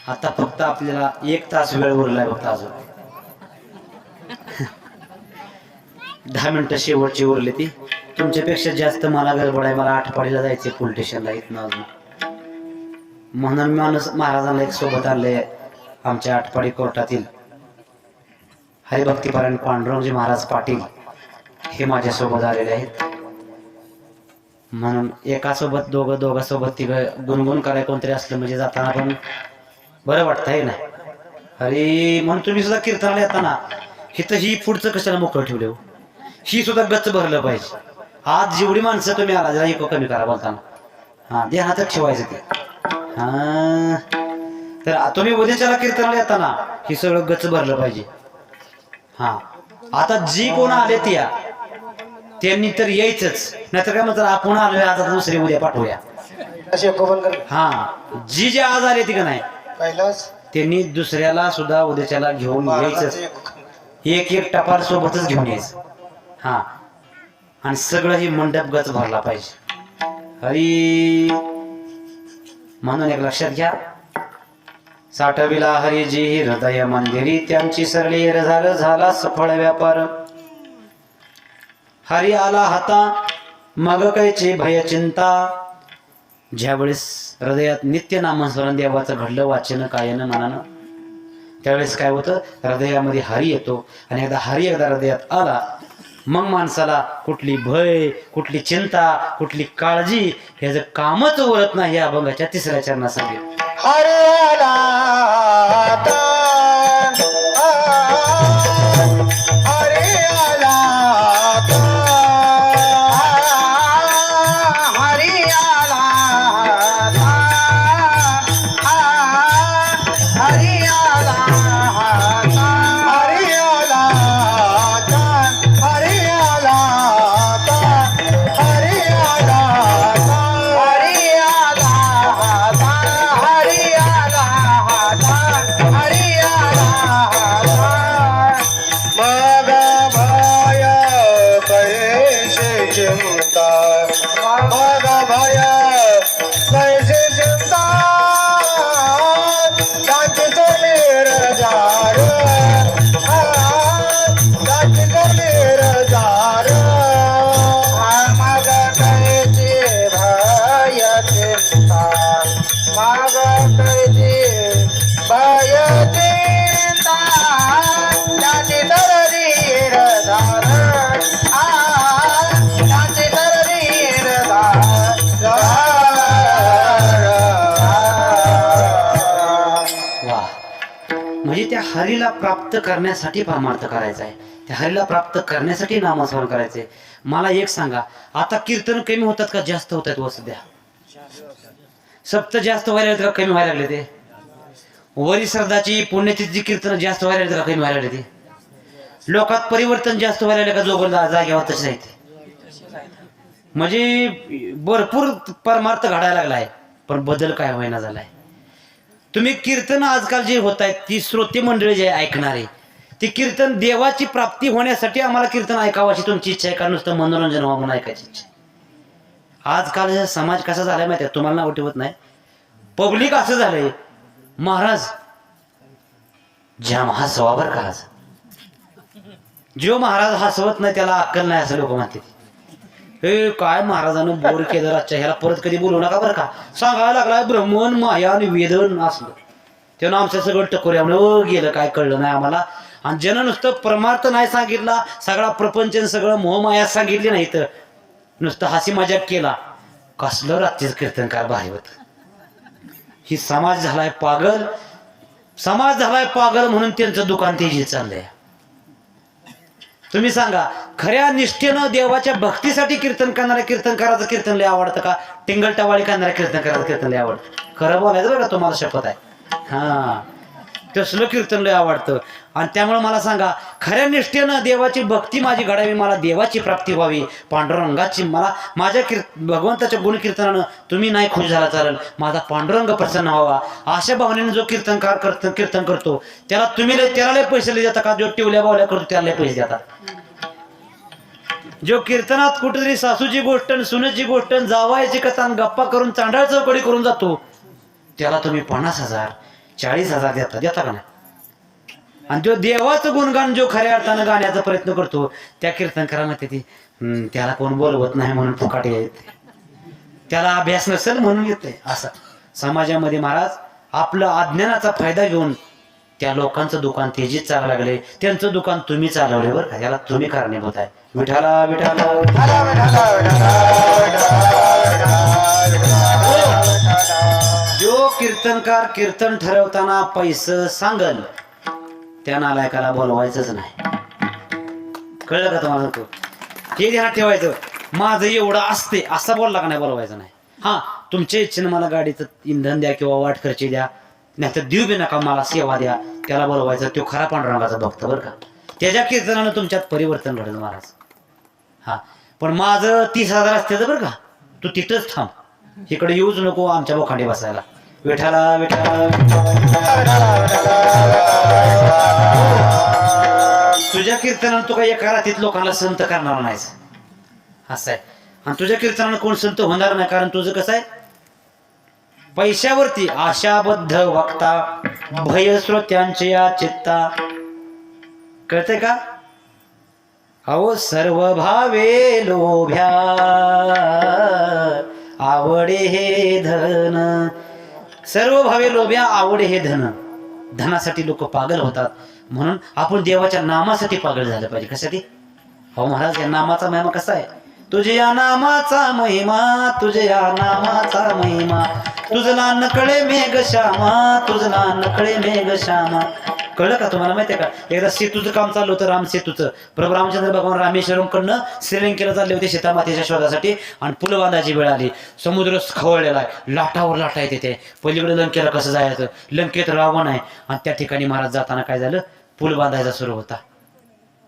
Speaker 2: आता फक्त आपल्याला 1 तास वेळ उरलाय फक्त अजून. 10 मिनिटं शेवटची उरली ती. तुमच्यापेक्षा जास्त मला गडबड आहे. मला आठपाडीला जायचे पोलीस स्टेशनला इथनं अजून. म्हणून माणूस महाराजांना एक सोबत आणले. आमच्या आठपाडी कोर्टातील हरिभक्तीपरायण पांडुरंगजी महाराज पाटील हे माझ्यासोबत आलेले आहेत. म्हणून एकासोबत दोघासोबत तिघं गुणगुण करायला कोणतरी असलं म्हणजे जाताना पण बरं वाटतं आहे ना. अरे म्हणून तुम्ही सुद्धा कीर्तनाला येताना हिथं ही पुढचं कशाला मोकळं ठेवले हो. ही सुद्धा गच्च भरलं पाहिजे. आज जेवढी माणसं तुम्ही आला जरा एक कमी करा बोलताना. हां, ध्यानातच ठेवायचं ते. हां, तर तुम्ही उद्याच्याला कीर्तनाला येताना ही सगळं गच्च भरलं पाहिजे. हां, आता जी कोण आले त्या त्यांनी तर यायचंच. नाहीतर काय म्हणतात आपण आलोय आता दुसरे उद्या पाठवूया. हां, जी आज आले ती का नाही त्यांनी दुसऱ्याला सुद्धा उद्याच्याला घेऊन यायचंच. एक टपाल सोबतच घेऊन यायचं. हा, आणि सगळं ही मंडप गच भरला पाहिजे. हरी म्हणून एक लक्षात घ्या. साठविला हरिजी हृदय मंदिरी त्यांची सरली झाला सफळ व्यापार. हरी आला हाता मग कैची भय चिंता. ज्यावेळेस हृदयात नित्य नामस्मरण देवाचं घडलं वाचन कायन मनानं त्यावेळेस काय होतं, हृदयामध्ये हरी येतो. आणि एकदा हृदयात आला मग माणसाला कुठली भय, कुठली चिंता, कुठली काळजी ह्याचं कामच उरत नाही. या अभंगाच्या 3ऱ्या चरणात सांगितलं.
Speaker 1: हरी
Speaker 2: म्हणजे त्या हरीला प्राप्त करण्यासाठी परमार्थ करायचा आहे, त्या हरीला प्राप्त करण्यासाठी नामस्मरण करायचंय. मला एक सांगा, आता कीर्तन कमी होतात का जास्त होत आहेत? व सध्या सप्त जास्त व्हायला लागले का कमी व्हायला लागले? ते वरी श्रद्धाची पुण्याची जी कीर्तन जास्त व्हायला लागले का कमी व्हायला लागले? ते लोकात परिवर्तन जास्त व्हायला लागले का जोगल जागेवर तसेच आहे ते? म्हणजे भरपूर परमार्थ घडायला लागलाय, पण बदल काय व्हायना झालाय. तुम्ही कीर्तन आजकाल जे होत आहेत, ती श्रोते मंडळी जे ऐकणारे, ती कीर्तन देवाची प्राप्ती होण्यासाठी आम्हाला कीर्तन ऐकावं अशी तुमची इच्छा आहे का नुसतं मनोरंजन व्हावं म्हणून ऐकायची इच्छा? आजकाल समाज कसा झालाय माहिती आहे तुम्हाला? नाव ठेवत नाही, पब्लिक असं झालंय, महाराज जाम हसवा बर का. आज जो महाराज हसवत नाही त्याला अक्कल नाही असं लोक म्हणते. हे काय महाराजानं बोर केलं रातच्या, ह्याला परत कधी बोलू नका बरं का. सांगायला लागलाय ब्रह्मन माया आणि वेदन असलं, त्यानं आमचं सगळं टकोऱ्यामुळे गेलं, काय कळलं नाही आम्हाला. आणि ज्यानं नुसतं परमार्थ नाही सांगितला, सगळा प्रपंच सगळं मोहमाया सांगितली नाही, तर नुसतं हसी मजाक केला, कसलं रात्रीच कीर्तनकार भारी होत. ही समाज झालाय पागल, समाज झालाय पागल म्हणून त्यांचं दुकान तेजी चाललंय. तुम्ही सांगा, खऱ्या निष्ठेनं देवाच्या भक्तीसाठी कीर्तन करणाऱ्या कीर्तनकाराचं कीर्तन लय आवडतं का टिंगल टवाळी करणाऱ्या कीर्तनकाराचं कीर्तन लय आवडतं? खरं बोलायचं बरं का, तुम्हाला शपथ आहे. हा, तसलं कीर्तन लय आवडतं. आणि त्यामुळे मला सांगा, खऱ्या निष्ठेनं देवाची भक्ती माझी घडावी, मला देवाची प्राप्ती व्हावी, पांडुरंगाची, मला माझ्या भगवंताच्या गुणकीर्तनानं तुम्ही नाही खुश झाला चालेल, माझा पांडुरंग प्रसन्न व्हावा, अशा भावनेने जो कीर्तनकार कीर्तन करतो त्याला तुम्ही त्याला लय पैसे लय देता का? जो टिवल्या बावल्या करतो त्याला लय पैसे देतात. जो कीर्तनात कुठेतरी सासूची गोष्ट, सुनेची गोष्ट, जावायची कथा, गप्पा करून चांडाळ चौकडी करून जातो, त्याला तुम्ही 50,000 40,000 देता का नाही? आणि जो देवाचं गुणगान जो खऱ्या अर्थानं गाण्याचा प्रयत्न करतो, त्या कीर्तनकारामध्ये ती त्याला कोण बोलवत नाही म्हणून फुकाटे येते, त्याला अभ्यास नसेल म्हणून येते. असं समाजामध्ये महाराज आपलं अज्ञानाचा फायदा घेऊन त्या लोकांचं दुकान तेजीत चालू लागले, त्यांचं दुकान तुम्ही चालवले बरं का, याला तुम्ही कारणीभूत आहे. विठाला विठाला जो कीर्तनकार कीर्तन ठरवताना पैसे सांगल त्या नालायकाला बोलवायचंच नाही. कळलं का तुम्हाला? हे ध्यानात ठेवायचं, माझं एवढं असते असं बोलला का नाही बोलवायचं नाही. हा, तुमच्या इच्छेनं मला गाडीचं इंधन द्या किंवा वाट खर्ची द्या, नाही तर देऊ बी नका, मला सेवा द्या, त्याला बोलवायचं. तो खरा पांडुरंगाचा भक्त बरं का, त्याच्या कीर्तनानं तुमच्यात परिवर्तन घडेल महाराज. हा, पण माझं 30,000 असते बरं का, तू तिथंच थांब, इकडे येऊच नको आमच्या बोखांडी बसायला. विठाला विठाला तुझ्या कीर्तनानं तू काही एका रात्रीत लोकांना संत करणार नाहीस, असं आहे. आणि तुझ्या कीर्तनानं कोण संत होणार नाही, कारण तुझं कसं आहे, पैशावरती आशाबद्ध वक्ता, भय श्रोत्यांचे या चित्ता. कळतंय का? अहो सर्व भावे लोभ्या, आवडे हे धन. सर्व भावे लोभ्या, आवडे हे धन. धनासाठी लोक पागल होतात, म्हणून आपण देवाच्या नामासाठी पागल झालं पाहिजे. कशासाठी? हो महाराज, या नामाचा महिमा कसा आहे? तुझ्या नामाचा महिमा, तुझ्या नामाचा महिमा, तुझला नकळे मेघ श्यामा, तुझला नकळे मेघ श्यामा. कळलं का तुम्हाला? माहितीये का, एकदा सेतूचं काम चाललं होतं, राम सेतूचं. प्रभू रामचंद्र भगवान रामेश्वरम कडनं श्रीलंकेला चालले होते सीतामातेच्या शोधासाठी, आणि पूल बांधायची वेळ आली. समुद्र खवळलेला आहे, लाटावर लाटा येते, ते पलीकडे लंकेला कसं जायचं, लंकेत रावण आहे. आणि त्या ठिकाणी महाराज जाताना काय झालं, पूल बांधायचा सुरू होता.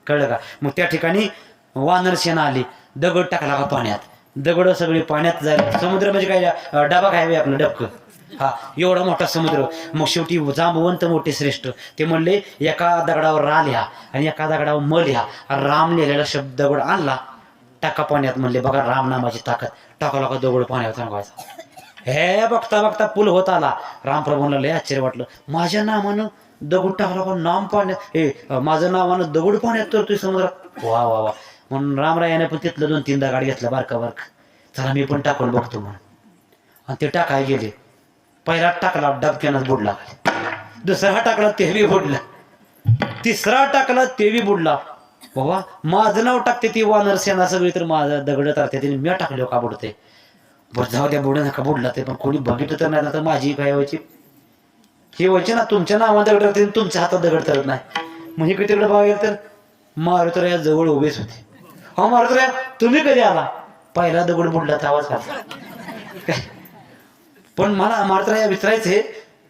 Speaker 2: कळलं का? मग त्या ठिकाणी वानर सेना आली, दगड टाकला का पाण्यात, दगड सगळी पाण्यात जायला. समुद्र म्हणजे काय, डबा काय आपलं डबकं, हा एवढा मोठा समुद्र. मग शेवटी जांबवंत मोठे श्रेष्ठ ते म्हणले, एका दगडावर रा लिहा आणि एका दगडावर म लिहा. राम लिहिलेला शब्द दगड आणला, टाका पाण्यात. म्हणले बघा राम नामाची ताकद, टाकाला का दगड पाण्यावर टाकायचा. हे बघता बघता पूल होत आला. रामप्रभूंना लय आश्चर्य वाटलं, माझ्या नामानं दगड टाकला का नाम पाण्यात, हे माझं नावानं दगड पाण्यात तरतोय समुद्रात. वा वा वा. म्हणून रामरायाने पण तिथलं 2-3 दगड घेतलं बारका बारका, चला मी पण टाकून बघतो म्हणून. आणि ते टाकाय गेले. पहिला टाकला, डबक्यानंच बुडला. दुसरा टाकला, ते बी बुडला. तिसरा टाकला, ते बी बुडला. बाबा माझं नाव टाकते ती वानर सेना सगळी, तर माझं दगड टाकते तिने, मी टाकले का बुडते. बरं जाऊ द्या, बुडू नका, बुडला ते, पण कोणी बघितलं तर नाही तर माझी काय व्हायची. हे व्हायचे ना तुमच्या नावात दगड तरते तुमच्या हातात दगड तरत नाही. मग इकडे तिकडे बघायला तर मारुतराया जवळ उभेच होते. हो मारुतराया तुम्ही कधी आला? पहिला दगड बुडला आवाज घातला. पण मला मारुतराया विचारायचे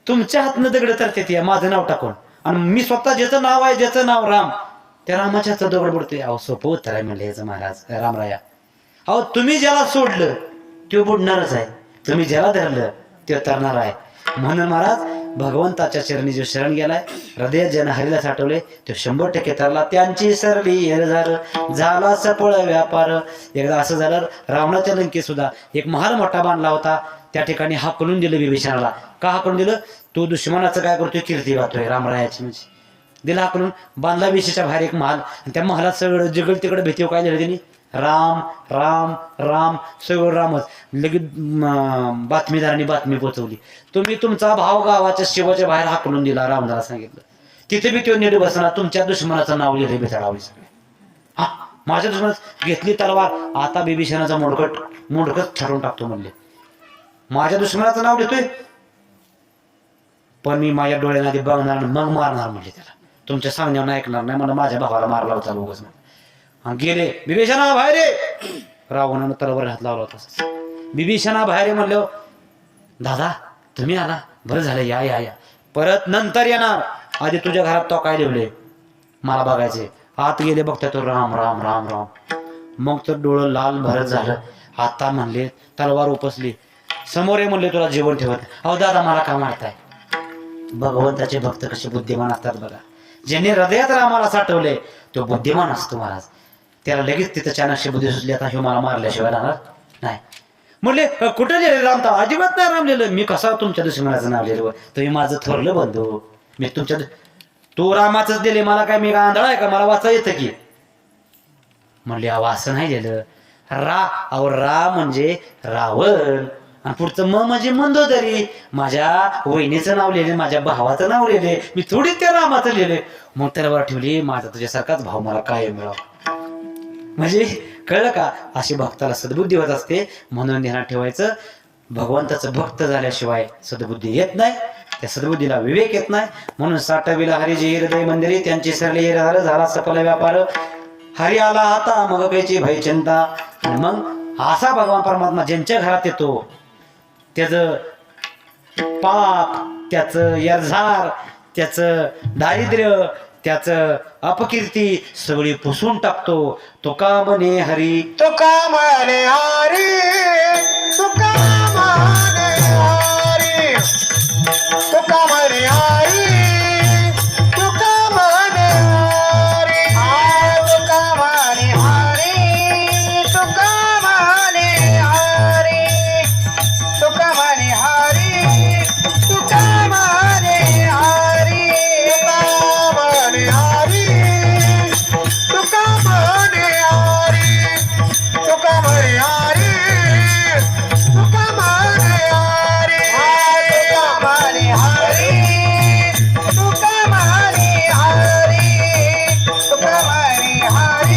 Speaker 2: तुमच्या हातनं दगड तरते ती माझं नाव टाकून आणि मी स्वतः ज्याचं नाव आहे ज्याचं नाव राम त्या रामाच्या हातात दगड बुडतोय. अहो सोपं उत्तर आहे म्हणले याचं महाराज रामराया. अहो तुम्ही ज्याला सोडलं तो बुडणारच आहे, तुम्ही ज्याला धरलं ते तरणार आहे. म्हणून महाराज भगवंताच्या चरणी जो शरण गेलाय हृदयात ज्यानं हरीला साठवले तो 100% तरला. त्यांची सरली हेर झाला सफळ व्यापार. एकदा असं झालं रावणाच्या लंकेत सुद्धा एक महाल मोठा बांधला होता. त्या ठिकाणी हाकलून दिलं विभीषणाला. का हाकलून दिलं? तो दुश्मनाचं काय करतोय कीर्ती गातोय रामरायाची. म्हणजे दिला हाकलून बांधला विशेषच्या बाहेर एक महाल आणि त्या महालात सगळं जिगड तिकडे भीती काय झालं त्यांनी राम राम राम सगळं रामच. लगेच बातमीदारांनी बातमी पोचवली तुम्ही तुमचा भाव गावाच्या शिवाच्या बाहेर हाकलून दिला. रामदाला सांगितलं तिथे बी तो नीट बसणार तुमच्या दुश्मनाचं नाव लिहिले बेताळावी सगळे. हा माझ्या दुश्मनात घेतली तलवार आता बिभीषणाचा मोडकच ठरवून टाकतो म्हणले. माझ्या दुश्मनाचं नाव लिहितोय पण मी माझ्या डोळ्याने आधी बघणार मग मारणार म्हणले त्याला. तुमच्या सांगण्यावर ऐकणार नाही मला माझ्या भावाला मारला होता लोकच. गेले बिभीषणा बाहेर ये. रावणानं तलवार हात लावला होता. बिभीषणा बाहेर ये म्हणलं दादा तुम्ही आला बरं झालं या या या परत नंतर येणार. आधी तुझ्या घरात तो काय लिवले मला बघायचे. आत गेले बघता तो राम राम राम राम. मग तर डोळं लाल भरत झालं. आता म्हणले तलवार उपसली समोर ये म्हणले तुला जेवण ठेवत. अहो दादा मला का मारताय? भगवंताचे भक्त कसे बुद्धिमान असतात बघा. ज्याने हृदयात रामाला साठवले तो बुद्धिमान असतो महाराज. त्याला लगेच तिथं चाणक्य बुद्धी सुचली आता हे मला मारल्याशिवाय राहणार नाही. म्हणले कुठे लिहिले रामता? अजिबात नाही राम लिहिलं. मी कसा तुमच्या दुश्मनाचं नाव लिहिलं? तुम्ही माझं थोरलं बंधू. मी तुमच्या तो रामाचंच दिले मला काय मी आंधळा आहे का? मला वाचा येतं की. म्हणले अहो असं नाही लिहिलं. अहो रा म्हणजे रावण आणि पुढचं म्हणजे मंदोदरी. माझ्या वहिनीचं नाव लिहिले माझ्या भावाचं नाव लिहिले मी थोडी त्या रामाचं लिहिले. मग त्याला वर ठेवली माझा तुझ्यासारखाच भाव मला काय मिळावं. म्हणजे कळलं का? अशी भक्ताला सद्बुद्धी होत असते. म्हणून ध्यानात ठेवायचं भगवंताचं भक्त झाल्याशिवाय सद्बुद्धी येत नाही. त्या सद्बुद्धीला विवेक येत नाही. म्हणून साठविला हरिजी हृदय मंदिरी त्यांची सरली झाला सफल व्यापार. हरी आला आता मग कायची भय चिंता. मग असा भगवान परमात्मा ज्यांच्या घरात येतो त्याचं पाप त्याचं यर्झार त्याचं दारिद्र्य त्याचं अपकीर्ती सगळी पुसून टाकतो. तुका म्हणे हरी
Speaker 1: तुका म्हणे हरी तुका म्हणे हरी तुका म्हणे हरी तुका म्हणे हरी तुका म्हणे हरी तुका म्हणे हरी तुका म्हणे हरी तुका म्हणे हरी तुका म्हणे हरी तुका म्हणे हरी तुका म्हणे हरी तुका म्हणे हरी तुका म्हणे हरी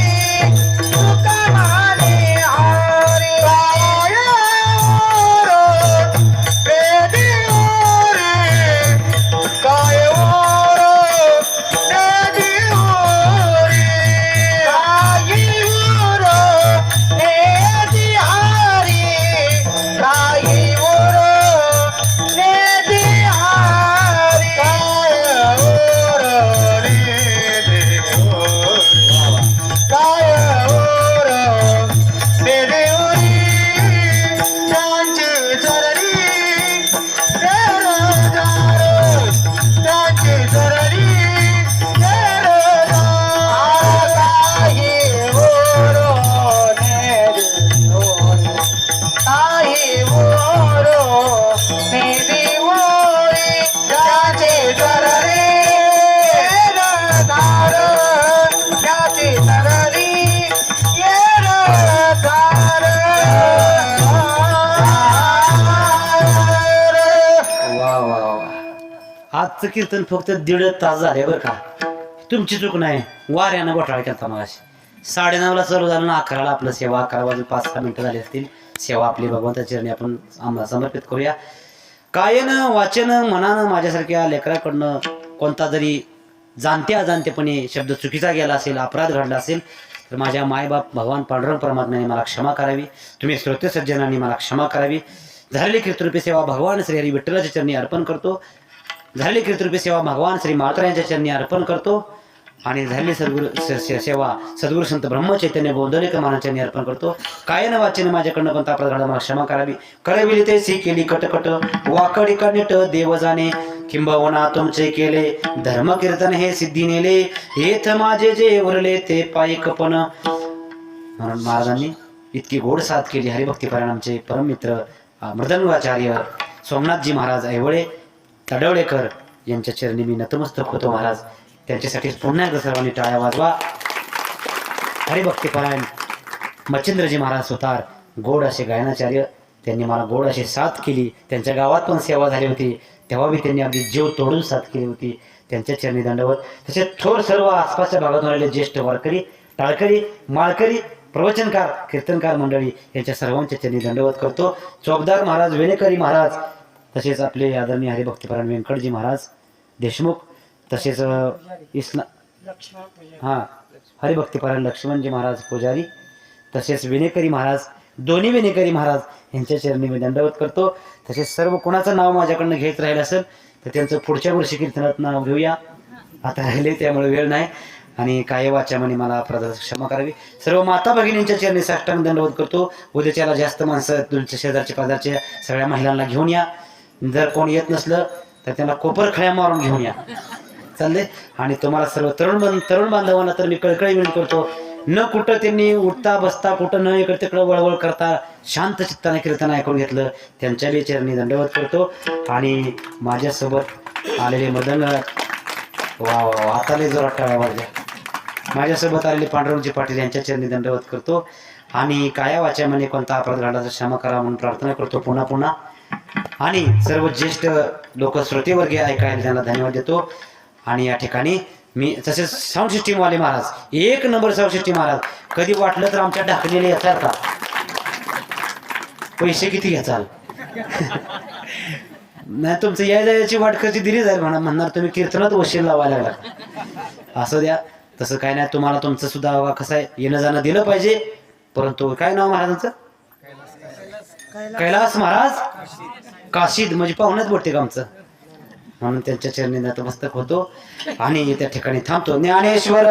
Speaker 1: तुका म्हणे हरी काय
Speaker 2: आजचं कीर्तन फक्त 1.5 तास झाले बरं का. तुमची चूक नाही. वाऱ्यानं घोटाळा केला मगाशी. 9:30ला चालू झालं ना 11ला आपलं सेवा. 11 वाजून 5-6 मिनिटं झाली असतील. सेवा आपली भगवंताच्या चरणी आपण आम्हाला समर्पित करूया. कायनं वाचन मनानं माझ्यासारख्या लेकराकडनं कोणता जरी जाणत्या अजाणतेपणे शब्द चुकीचा गेला असेल, अपराध घडला असेल, तर माझ्या मायबाप भगवान पांडुरंग परमात्म्याने मला क्षमा करावी. तुम्ही श्रोते सज्जनांनी मला क्षमा करावी. झालेली कीर्तरूपी सेवा भगवान श्री हरी विठ्ठलाच्या चरणी अर्पण करतो. झालेली कीर्तरूपी सेवा भगवान श्री माळकर यांच्या चरणी अर्पण करतो. आणि झालेली सेवा सद्गुरू संत ब्रह्मचैतन्य बोंदलेकर महाराजांच्या चरणी अर्पण करतो. कायन वाचन माझ्याकडनं कोणता अपराध घडला मला क्षमा करावी. करविली ते सी केली कटकट वाकडी कनिट देव जाणे किंबहुना तुमचे केले धर्म कीर्तन हे सिद्धी नेले हेथ माझे जे उरले ते पायकपण. म्हणून महाराजांनी इतकी गोड साथ केली. हरिभक्तीपरायण आमचे परममित्र मृदंगाचार्य सोमनाथजी महाराज ऐवळे तडवळेकर यांच्या चरणी मी नतमस्तक होतो. महाराज त्यांच्यासाठी पुन्हा एकदा सर्वांनी टाळ्या वाजवा. हरिभक्तीपरायण मच्छिंद्रजी महाराज सुतार गोड असे गायनाचार्य, त्यांनी मला गोड अशी साथ केली. त्यांच्या गावात पण सेवा झाली होती, तेव्हा बी त्यांनी अगदी जीव तोडून साथ केली होती. त्यांच्या चरणी दंडवत. तसे थोर सर्व आसपासच्या भागातून आलेले ज्येष्ठ वारकरी, टाळकरी, माळकरी, प्रवचनकार, कीर्तनकार मंडळी यांच्या सर्वांच्या चरणी दंडवत करतो. चौकदार महाराज, वेणेकरी महाराज, तसेच आपले आदरणीय हरिभक्तीपरायण व्यंकटजी महाराज देशमुख, तसेच हरिभक्तीपरायण लक्ष्मणजी महाराज पुजारी, तसेच विनेकरी महाराज, दोन्ही विनेकरी महाराज यांच्या चरणी मी दंडवत करतो. तसेच सर्व कोणाचं नाव माझ्याकडनं घेत राहिलं असेल तर त्यांचं पुढच्या वर्षी कीर्तनात नाव घेऊया. आता राहिले त्यामुळे वेळ नाही. आणि काय वाच्यामध्ये मला अपराधाची क्षमा करावी. सर्व माता भगिनींच्या चरणी साष्टांग दंडवत करतो. उद्याच्याला जास्त माणसं तुमच्या शेजारच्या पाजारच्या सगळ्या महिलांना घेऊन या. जर कोण येत नसलं तर त्यांना कोपर खळ्या मारून घेऊन या. चालले. आणि तुम्हाला सर्व तरुण बांधवांना तर मी कळकळी विनंती करतो, न कुठं त्यांनी उठता बसता कुठं न इकडे तिकडं वळवळ करता शांत चित्ताने कीर्तन ऐकून घेतलं त्यांच्या बी चरणी दंडवत करतो. आणि माझ्यासोबत आलेले मदन वा हाताले जोरात टाळ्या वाजल्या. माझ्यासोबत आलेले पांडुरंगजी पाटील यांच्या चरणी दंडवत करतो. आणि काया वाच्यामध्ये कोणता अपराध घडला तर क्षमा करा म्हणून प्रार्थना करतो पुन्हा पुन्हा. आणि सर्व ज्येष्ठ लोक श्रोतेवर्गीय ऐकायला त्यांना धन्यवाद देतो. आणि या ठिकाणी मी तसेच साऊंड सिस्टीमवाले महाराज, एक नंबर साऊंड सिस्टीम महाराज, कधी वाटलं तर आमच्या ढाकलेले येतात का, पैसे किती घ्याचाल नाही तुमचं या जायची वाट कशी दिली जाईल म्हणणार तुम्ही कीर्तनात वशील लावायला लागला. असं द्या, तसं काय नाही. तुम्हाला तुमचं सुद्धा कसं आहे येणं जाणं दिलं पाहिजे. परंतु काय नाव महाराजांचं, कैलास महाराज काशीद, म्हणजे पाहुण्यात बोलते का आमचं, म्हणून त्यांच्या चरणी नतमस्तक होतो. आणि त्या ठिकाणी थांबतो. ज्ञानेश्वर